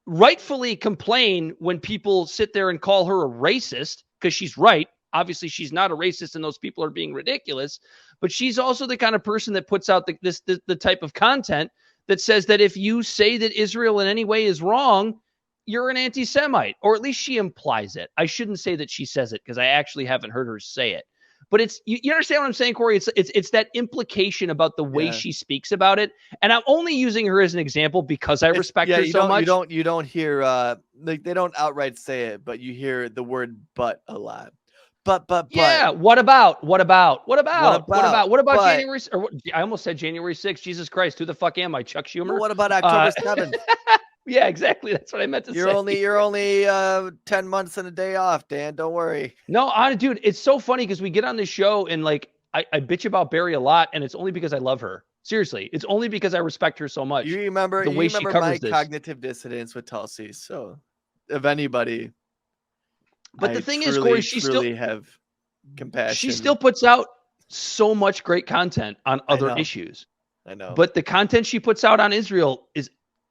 Speaker 3: rightfully complain when people sit there and call her a racist, because she's right. Obviously, she's not a racist and those people are being ridiculous. But she's also the kind of person that puts out the type of content that says that if you say that Israel in any way is wrong, you're an anti-Semite, or at least she implies it. I shouldn't say that she says it because I actually haven't heard her say it. But it's you understand what I'm saying, Corey? It's that implication about the way she speaks about it. And I'm only using her as an example because I respect her so much.
Speaker 4: You don't hear like they don't outright say it, but you hear the word "but" a lot. But
Speaker 3: yeah. What about
Speaker 4: but,
Speaker 3: January? Or I almost said January 6th. Jesus Christ, who the fuck am I, Chuck Schumer?
Speaker 4: Well, what about October 7th?
Speaker 3: Yeah, exactly. That's what I meant to say.
Speaker 4: You're only 10 months and a day off, Dan. Don't worry.
Speaker 3: No, dude, it's so funny because we get on this show and like I bitch about Barry a lot, and it's only because I love her. Seriously, it's only because I respect her so much.
Speaker 4: You remember she covers my cognitive dissonance with Tulsi. So, if anybody,
Speaker 3: but the thing is, Corey, she still
Speaker 4: have compassion.
Speaker 3: She still puts out so much great content on other issues.
Speaker 4: I know,
Speaker 3: but the content she puts out on Israel is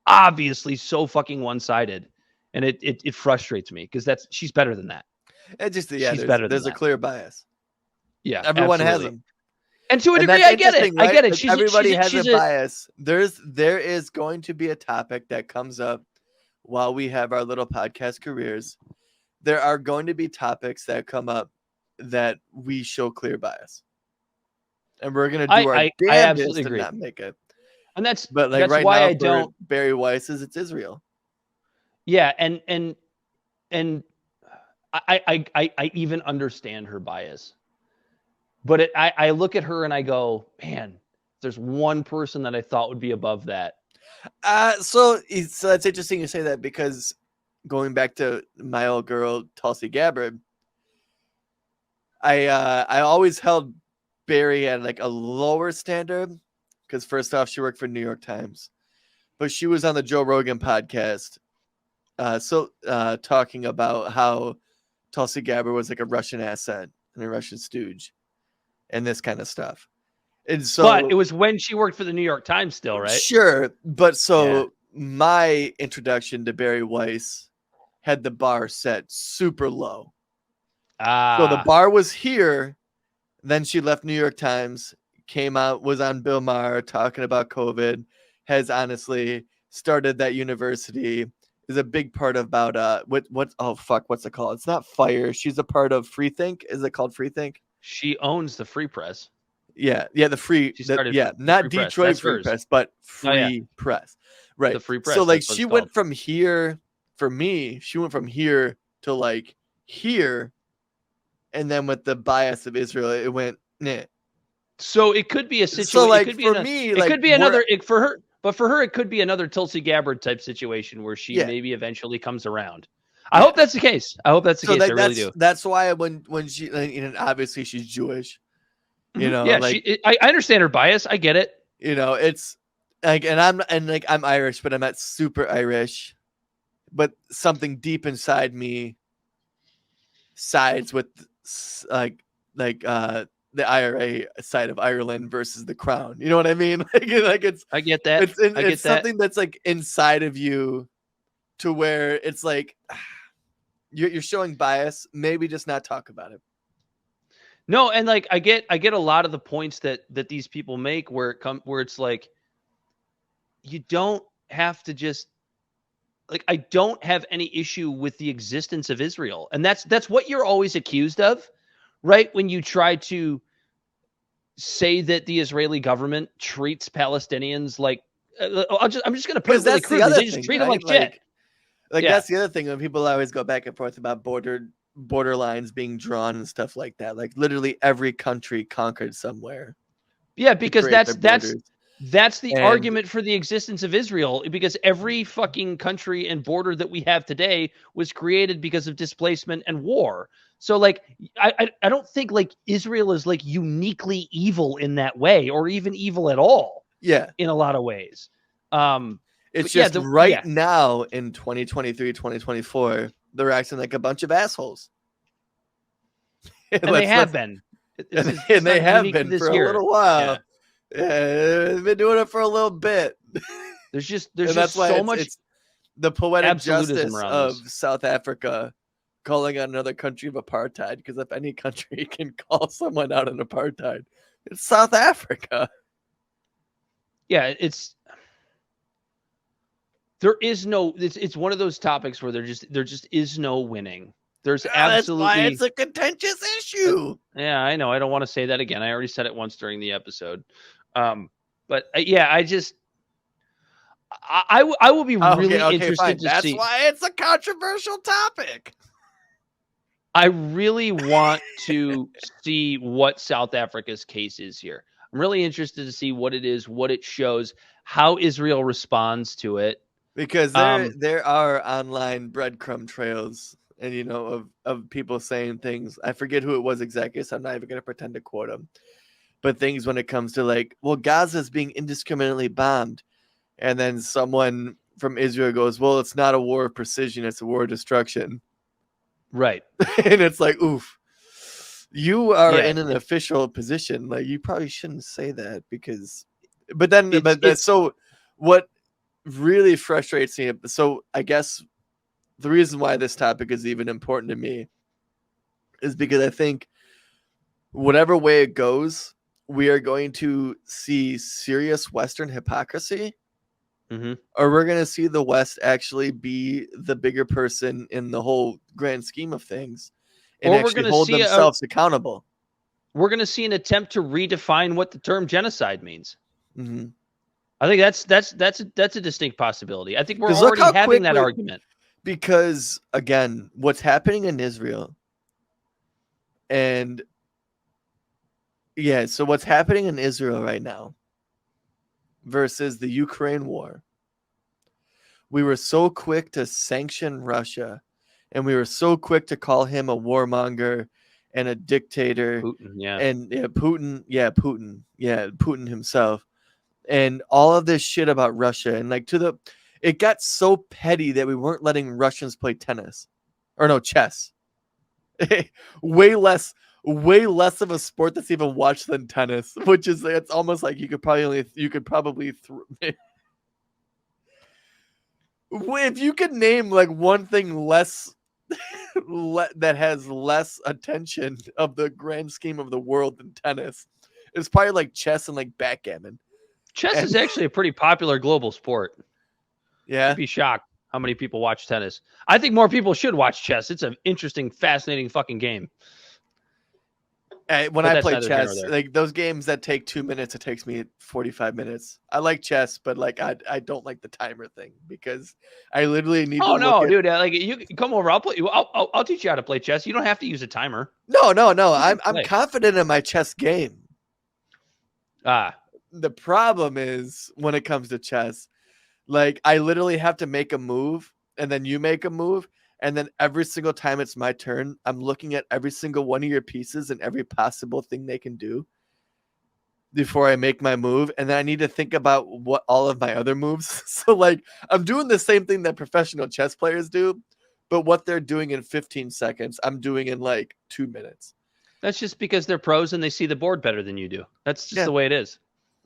Speaker 3: obviously so fucking one-sided, and it frustrates me because she's better than that.
Speaker 4: It just there's a clear bias.
Speaker 3: Yeah,
Speaker 4: everyone has them,
Speaker 3: and to a degree, I get it.
Speaker 4: Right?
Speaker 3: I get it.
Speaker 4: Everybody has a bias. There is going to be a topic that comes up while we have our little podcast careers. There are going to be topics that come up that we show clear bias, and we're going to do our damnedest to not make it.
Speaker 3: And that's
Speaker 4: right
Speaker 3: why
Speaker 4: now,
Speaker 3: I don't.
Speaker 4: Barry Weiss it's Israel.
Speaker 3: Yeah, and I even understand her bias, but I look at her and I go, man, there's one person that I thought would be above that.
Speaker 4: So it's interesting you say that, because going back to my old girl Tulsi Gabbard, I always held Barry at like a lower standard. Because first off, she worked for New York Times, but she was on the Joe Rogan podcast, talking about how Tulsi Gabbard was like a Russian asset and a Russian stooge, and this kind of stuff. And so,
Speaker 3: but it was when she worked for the New York Times, still, right?
Speaker 4: Sure, but my introduction to Barry Weiss had the bar set super low. So the bar was here. Then she left New York Times. Came out, was on Bill Maher talking about COVID, has honestly started that university, is a big part about what's it called? It's not FIRE. She's a part of Free Think. Is it called Free Think?
Speaker 3: She owns the Free Press.
Speaker 4: Yeah, the Free. Not
Speaker 3: Free
Speaker 4: Detroit Free Press, but Free Press. Right.
Speaker 3: The Free Press.
Speaker 4: So like she went from here, for me, she went from here to like here, and then with the bias of Israel, it went nah.
Speaker 3: So it could be a situation.
Speaker 4: So like
Speaker 3: it could be
Speaker 4: for me,
Speaker 3: it could be another for her. But for her, it could be another Tulsi Gabbard type situation where she maybe eventually comes around. I hope that's the case. I really do.
Speaker 4: That's why when she, obviously she's Jewish,
Speaker 3: I understand her bias. I get it.
Speaker 4: It's like, I'm Irish, but I'm not super Irish, but something deep inside me sides with the IRA side of Ireland versus the Crown. You know what I mean? I
Speaker 3: get that.
Speaker 4: It's something that's like inside of you, to where it's like you're showing bias. Maybe just not talk about it.
Speaker 3: No, and like I get a lot of the points that these people make where it's like you don't have to just like, I don't have any issue with the existence of Israel, and that's what you're always accused of. Right, when you try to say that the Israeli government treats Palestinians like, I'm just going to put it really crudely. They just treat them like shit.
Speaker 4: That's the other thing, when people always go back and forth about border lines being drawn and stuff like that. Like literally every country conquered somewhere.
Speaker 3: Yeah, because that's the argument for the existence of Israel, because every fucking country and border that we have today was created because of displacement and war. So like, I don't think like Israel is like uniquely evil in that way, or even evil at all.
Speaker 4: Yeah.
Speaker 3: In a lot of ways.
Speaker 4: It's just now in 2023, 2024, they're acting like a bunch of assholes.
Speaker 3: And they have been.
Speaker 4: And they have been for a little while. Yeah, they've been doing it for a little bit.
Speaker 3: There's just
Speaker 4: so much. It's the poetic
Speaker 3: absolutism
Speaker 4: justice
Speaker 3: around
Speaker 4: of
Speaker 3: this.
Speaker 4: South Africa calling on another country of apartheid. Because if any country can call someone out on apartheid, it's South Africa.
Speaker 3: Yeah, there is no. It's one of those topics where there just is no winning. There's absolutely.
Speaker 4: That's why it's a contentious issue.
Speaker 3: Yeah, I know. I don't want to say that again. I already said it once during the episode. But yeah, I will be really interested
Speaker 4: fine.
Speaker 3: to
Speaker 4: That's
Speaker 3: see.
Speaker 4: That's why it's a controversial topic.
Speaker 3: I really want to see what South Africa's case is here. I'm really interested to see what it is, what it shows, how Israel responds to it.
Speaker 4: Because there are online breadcrumb trails, and of people saying things. I forget who it was exactly, so I'm not even going to pretend to quote them. But things when it comes to like, well, Gaza's being indiscriminately bombed, and then someone from Israel goes, well, it's not a war of precision, it's a war of destruction.
Speaker 3: Right.
Speaker 4: And it's like, oof, you are in an official position. Like, you probably shouldn't say that because, so what really frustrates me. So I guess the reason why this topic is even important to me is because I think whatever way it goes, we are going to see serious Western hypocrisy, or we're going to see the West actually be the bigger person in the whole grand scheme of things, and actually hold themselves accountable.
Speaker 3: We're going to see an attempt to redefine what the term genocide means.
Speaker 4: Mm-hmm.
Speaker 3: I think that's a distinct possibility. I think we're already having that argument.
Speaker 4: Because again, what's happening in Israel, and so what's happening in Israel right now versus the Ukraine war, we were so quick to sanction Russia, and we were so quick to call him a warmonger and a dictator. Putin himself, and all of this shit about Russia, and like it got so petty that we weren't letting Russians play chess. way less of a sport that's even watched than tennis, which is, it's almost like you could probably if you could name like one thing less that has less attention of the grand scheme of the world than tennis, it's probably like chess and like backgammon.
Speaker 3: Chess is actually a pretty popular global sport.
Speaker 4: Yeah.
Speaker 3: You'd be shocked how many people watch tennis. I think more people should watch chess. It's an interesting, fascinating fucking game.
Speaker 4: When I play chess, like those games that take 2 minutes, it takes me 45 minutes. I like chess, but like I don't like the timer thing because I literally need.
Speaker 3: Oh no, dude! Like you come over, I'll play. I'll teach you how to play chess. You don't have to use a timer.
Speaker 4: No. I'm confident in my chess game. The problem is when it comes to chess, like I literally have to make a move, and then you make a move. And then every single time it's my turn, I'm looking at every single one of your pieces and every possible thing they can do before I make my move. And then I need to think about what all of my other moves. So like I'm doing the same thing that professional chess players do, but what they're doing in 15 seconds, I'm doing in like 2 minutes.
Speaker 3: That's just because they're pros and they see the board better than you do. That's just the way it is.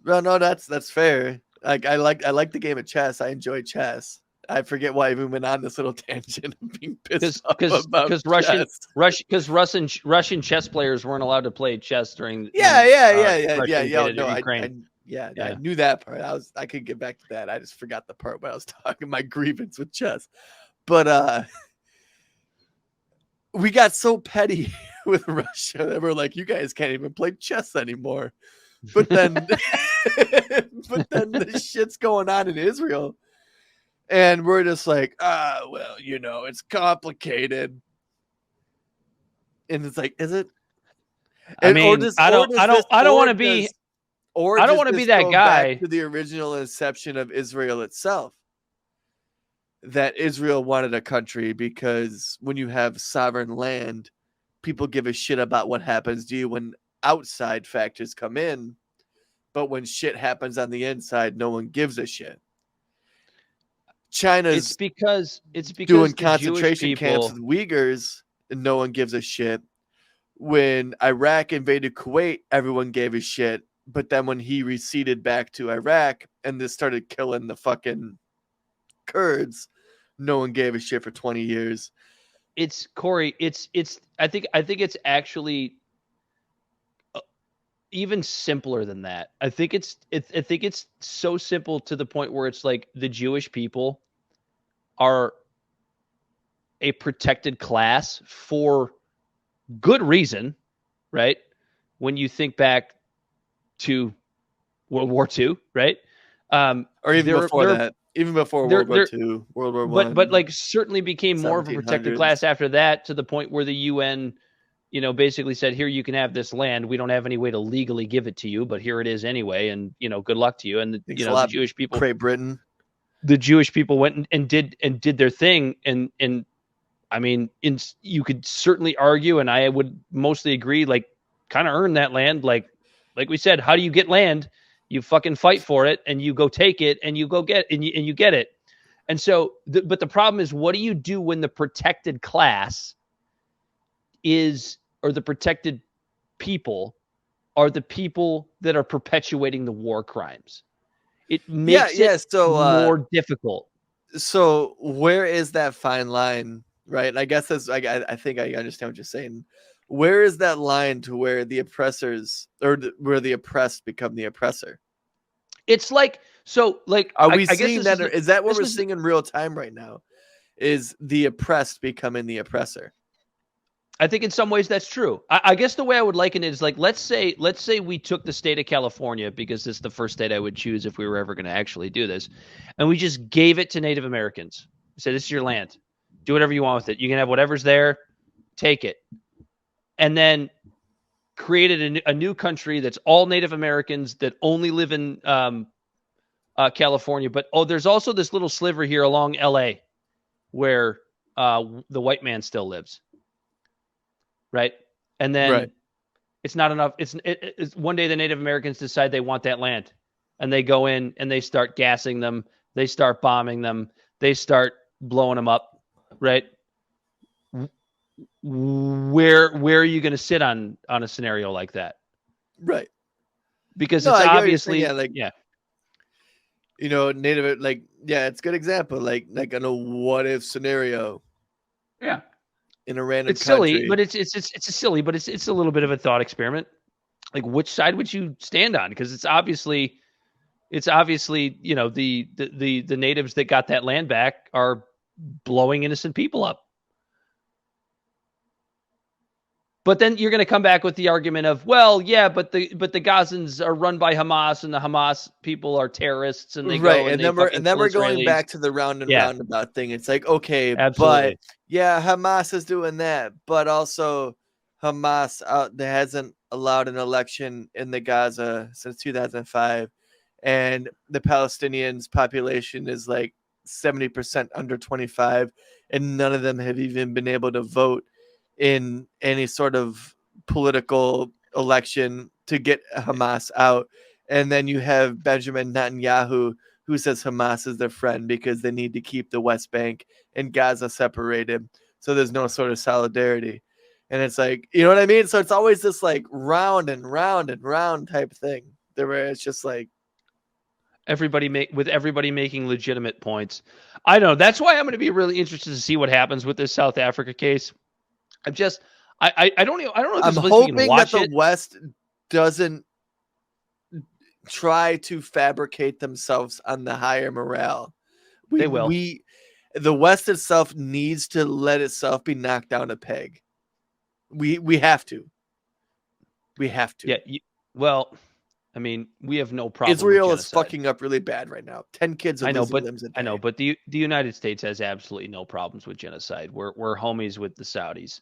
Speaker 4: No, that's fair. Like I like the game of chess. I enjoy chess. I forget why I even went on this little tangent of being pissed off about
Speaker 3: because Russian chess players weren't allowed to play chess during.
Speaker 4: I knew that part. I could get back to that. I just forgot the part where I was talking my grievance with chess. But we got so petty with Russia that we're like, you guys can't even play chess anymore. But then the shit's going on in Israel. And we're just like, well, it's complicated. And it's like, is it?
Speaker 3: I mean, I don't want to be that guy.
Speaker 4: Back to the original inception of Israel itself, that Israel wanted a country because when you have sovereign land, people give a shit about what happens to you when outside factors come in. But when shit happens on the inside, no one gives a shit. China's
Speaker 3: it's because
Speaker 4: doing
Speaker 3: the
Speaker 4: concentration
Speaker 3: Jewish
Speaker 4: camps
Speaker 3: people,
Speaker 4: with Uyghurs, and no one gives a shit. When Iraq invaded Kuwait, everyone gave a shit. But then when he receded back to Iraq and this started killing the fucking Kurds, no one gave a shit for 20 years.
Speaker 3: it's Corey. I think it's actually even simpler than that. I think it's so simple to the point where it's like the Jewish people are a protected class for good reason, right? When you think back to World War II, right?
Speaker 4: Or even before that, even before World War II, World War I.
Speaker 3: But like certainly became more of a protected class after that, to the point where the UN, basically said, here, you can have this land. We don't have any way to legally give it to you, but here it is anyway. And, good luck to you. And, the Jewish people,
Speaker 4: Great Britain,
Speaker 3: the Jewish people went and did their thing. And I mean, you could certainly argue, and I would mostly agree, like, kind of earn that land. Like we said, how do you get land? You fucking fight for it, and you go take it, and you go get, and you get it. And so, but the problem is, what do you do when the protected class or the protected people are the people that are perpetuating the war crimes? It makes it more difficult.
Speaker 4: So where is that fine line, right? And I guess that's, I think I understand what you're saying. Where is that line to where the oppressors where the oppressed become the oppressor?
Speaker 3: It's like, so like,
Speaker 4: are we seeing that? Is that what we're seeing in real time right now? Is the oppressed becoming the oppressor?
Speaker 3: I think in some ways that's true. I guess the way I would liken it is like, let's say we took the state of California, because it's the first state I would choose if we were ever going to actually do this, and we just gave it to Native Americans. We said, this is your land. Do whatever you want with it. You can have whatever's there. Take it. And then created a new country that's all Native Americans that only live in California. But, there's also this little sliver here along L.A. where the white man still lives. Right. And then it's not enough. It's one day the Native Americans decide they want that land, and they go in and they start gassing them. They start bombing them. They start blowing them up. Right. Where are you going to sit on a scenario like that?
Speaker 4: Right.
Speaker 3: Because it's obviously,
Speaker 4: Native, it's a good example. Like in a what if scenario.
Speaker 3: Yeah.
Speaker 4: In a random
Speaker 3: it's
Speaker 4: country.
Speaker 3: Silly, but it's silly, but it's a little bit of a thought experiment. Like, which side would you stand on? Because it's obviously, the natives that got that land back are blowing innocent people up. But then you're going to come back with the argument of, well, yeah, but the Gazans are run by Hamas, and the Hamas people are terrorists, and they go
Speaker 4: and then we're going back to the roundabout thing. It's like, okay,
Speaker 3: absolutely.
Speaker 4: But yeah, Hamas is doing that, but also Hamas hasn't allowed an election in the Gaza since 2005, and the Palestinians' population is like 70% under 25, and none of them have even been able to vote in any sort of political election to get Hamas out. And then you have Benjamin Netanyahu, who says Hamas is their friend because they need to keep the West Bank and Gaza separated. So there's no sort of solidarity. And it's like, you know what I mean? So it's always this like round and round and round type thing where it's just like,
Speaker 3: everybody making legitimate points. I know. That's why I'm going to be really interested to see what happens with this South Africa case. I don't know.
Speaker 4: I'm hoping that the West doesn't try to fabricate themselves on the higher morale.
Speaker 3: They will.
Speaker 4: The West itself needs to let itself be knocked down a peg. We have to. We have to.
Speaker 3: Yeah. Well, I mean, we have no problem.
Speaker 4: Israel is fucking up really bad right now. 10 kids are losing limbs a day.
Speaker 3: I know, but the United States has absolutely no problems with genocide. We're homies with the Saudis.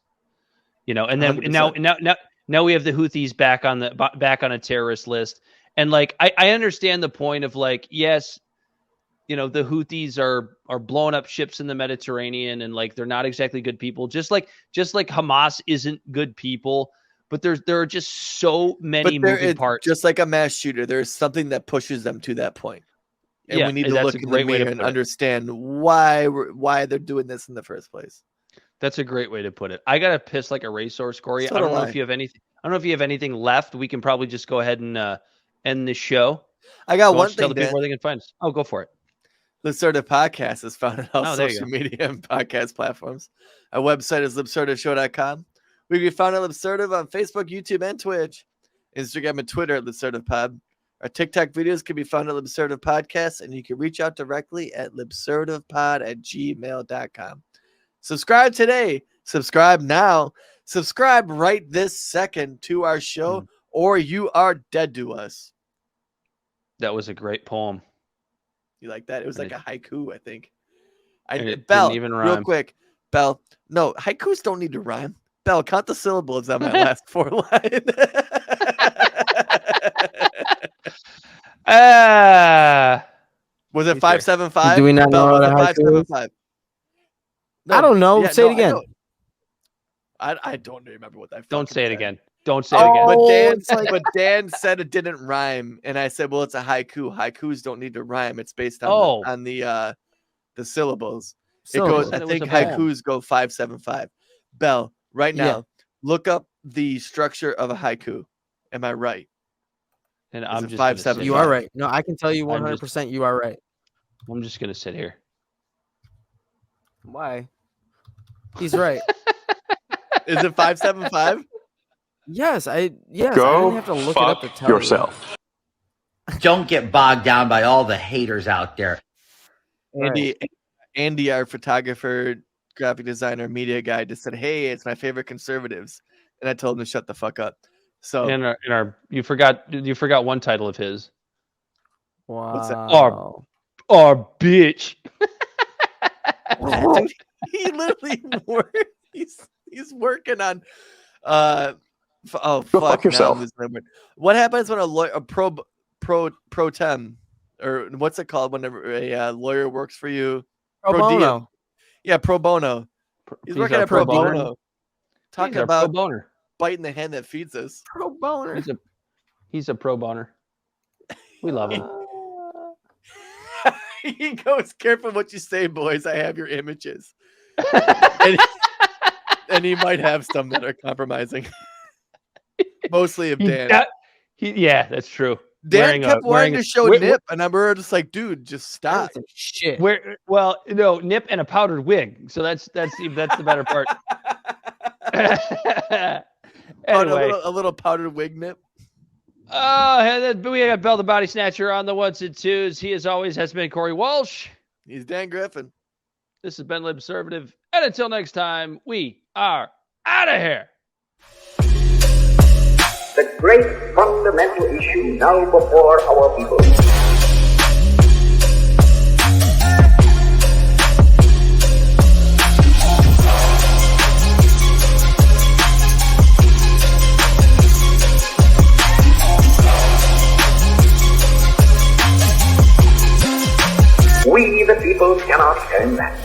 Speaker 3: And then now we have the Houthis back on a terrorist list. And like I understand the point of like, yes, the Houthis are blowing up ships in the Mediterranean, and like they're not exactly good people. Just like Hamas isn't good people, but there are just so many moving parts.
Speaker 4: Just like a mass shooter, there's something that pushes them to that point. And
Speaker 3: Yeah,
Speaker 4: we need to
Speaker 3: that's
Speaker 4: look
Speaker 3: a
Speaker 4: in the
Speaker 3: great way to
Speaker 4: mirror and
Speaker 3: put it.
Speaker 4: understand why they're doing this in the first place.
Speaker 3: That's a great way to put it. I gotta piss like a racehorse, Corey.
Speaker 4: So
Speaker 3: I don't
Speaker 4: do
Speaker 3: know
Speaker 4: I.
Speaker 3: if you have anything. I don't know if you have anything left. We can probably just go ahead and end this show.
Speaker 4: I got
Speaker 3: Why
Speaker 4: one
Speaker 3: don't you tell
Speaker 4: thing,
Speaker 3: the people
Speaker 4: Dan.
Speaker 3: where they can find us. Oh, go for it.
Speaker 4: Libserta Podcast is found on all
Speaker 3: Oh, there you
Speaker 4: social
Speaker 3: go.
Speaker 4: media and podcast platforms. Our website is libsertashow.com. We can be found on Libserta on Facebook, YouTube, and Twitch. Instagram and Twitter at LibsertaPod. Our TikTok videos can be found at Libserta Podcast, and you can reach out directly at libsertapod@gmail.com. Subscribe today. Subscribe now. Subscribe right this second to our show, or you are dead to us.
Speaker 3: That was a great poem.
Speaker 4: You like that? It was like a haiku, I think.
Speaker 3: It
Speaker 4: Bell,
Speaker 3: didn't even
Speaker 4: real
Speaker 3: rhyme.
Speaker 4: quick. Bell, no, haikus don't need to rhyme. Bell, count the syllables on my last 4 lines. Was it 575?
Speaker 5: Do we not
Speaker 4: Bell,
Speaker 5: know
Speaker 4: was
Speaker 5: what
Speaker 4: it
Speaker 5: a haiku is?
Speaker 4: 575?
Speaker 5: I don't know. Say it again.
Speaker 4: I don't remember what that.
Speaker 3: Don't say it
Speaker 4: said.
Speaker 3: again. Don't say it again.
Speaker 4: But Dan,
Speaker 5: it's like-
Speaker 4: but Dan said it didn't rhyme, and I said, "Well, it's a haiku. Haikus don't need to rhyme. It's based on the syllables. It goes.
Speaker 5: Syllables.
Speaker 4: I
Speaker 3: It was
Speaker 4: think
Speaker 3: a poem.
Speaker 4: haikus go 575. Bell, right now,
Speaker 5: Yeah.
Speaker 4: look up the structure of a haiku. Am I right?
Speaker 3: And
Speaker 4: Is
Speaker 3: I'm
Speaker 4: it
Speaker 3: just
Speaker 4: 575?
Speaker 3: gonna sit
Speaker 5: You
Speaker 3: here.
Speaker 5: are right. No, I can tell you
Speaker 3: I'm
Speaker 5: 100% you are right.
Speaker 3: I'm just gonna sit here.
Speaker 5: Why? He's right.
Speaker 4: Is it 575?
Speaker 5: Yes, I didn't
Speaker 6: Go
Speaker 5: have to look it
Speaker 6: fuck
Speaker 5: up to tell
Speaker 6: yourself.
Speaker 7: Don't get bogged down by all the haters out there.
Speaker 4: Andy, our photographer, graphic designer, media guy, just said, "Hey, it's my favorite conservatives," and I told him to shut the fuck up. So
Speaker 3: In our you forgot one title of his.
Speaker 5: you.
Speaker 4: What's that?
Speaker 5: Wow.
Speaker 3: Our bitch.
Speaker 4: he literally he's working on
Speaker 6: fuck yourself.
Speaker 4: now I'm losing my word. What happens when a pro tem, or what's it called whenever a lawyer works for you?
Speaker 5: Pro
Speaker 4: diem.
Speaker 5: bono.
Speaker 4: Yeah, pro bono. He's working
Speaker 3: our
Speaker 4: at pro
Speaker 3: boner.
Speaker 4: bono. Talking
Speaker 3: He's our
Speaker 4: about
Speaker 3: pro boner.
Speaker 4: biting the hand that feeds us.
Speaker 5: Pro boner.
Speaker 3: He's a pro boner. We love him.
Speaker 4: He goes, "Careful what you say, boys. I have your images." and he might have some that are compromising. Mostly of Dan.
Speaker 3: Yeah, that's true.
Speaker 4: Dan kept wanting to show Nip, and we're just like, dude, just stop.
Speaker 5: Shit.
Speaker 3: Nip and a powdered wig. So that's the better part. Anyway,
Speaker 4: a little powdered wig Nip.
Speaker 3: We got Bell the Bodysnatcher on the ones and twos. He, as always, has been Corey Walsh.
Speaker 4: He's Dan Griffin.
Speaker 3: This has been Libservative. And until next time, we are out of here.
Speaker 2: The great fundamental issue now before our people. We, the people, cannot turn back.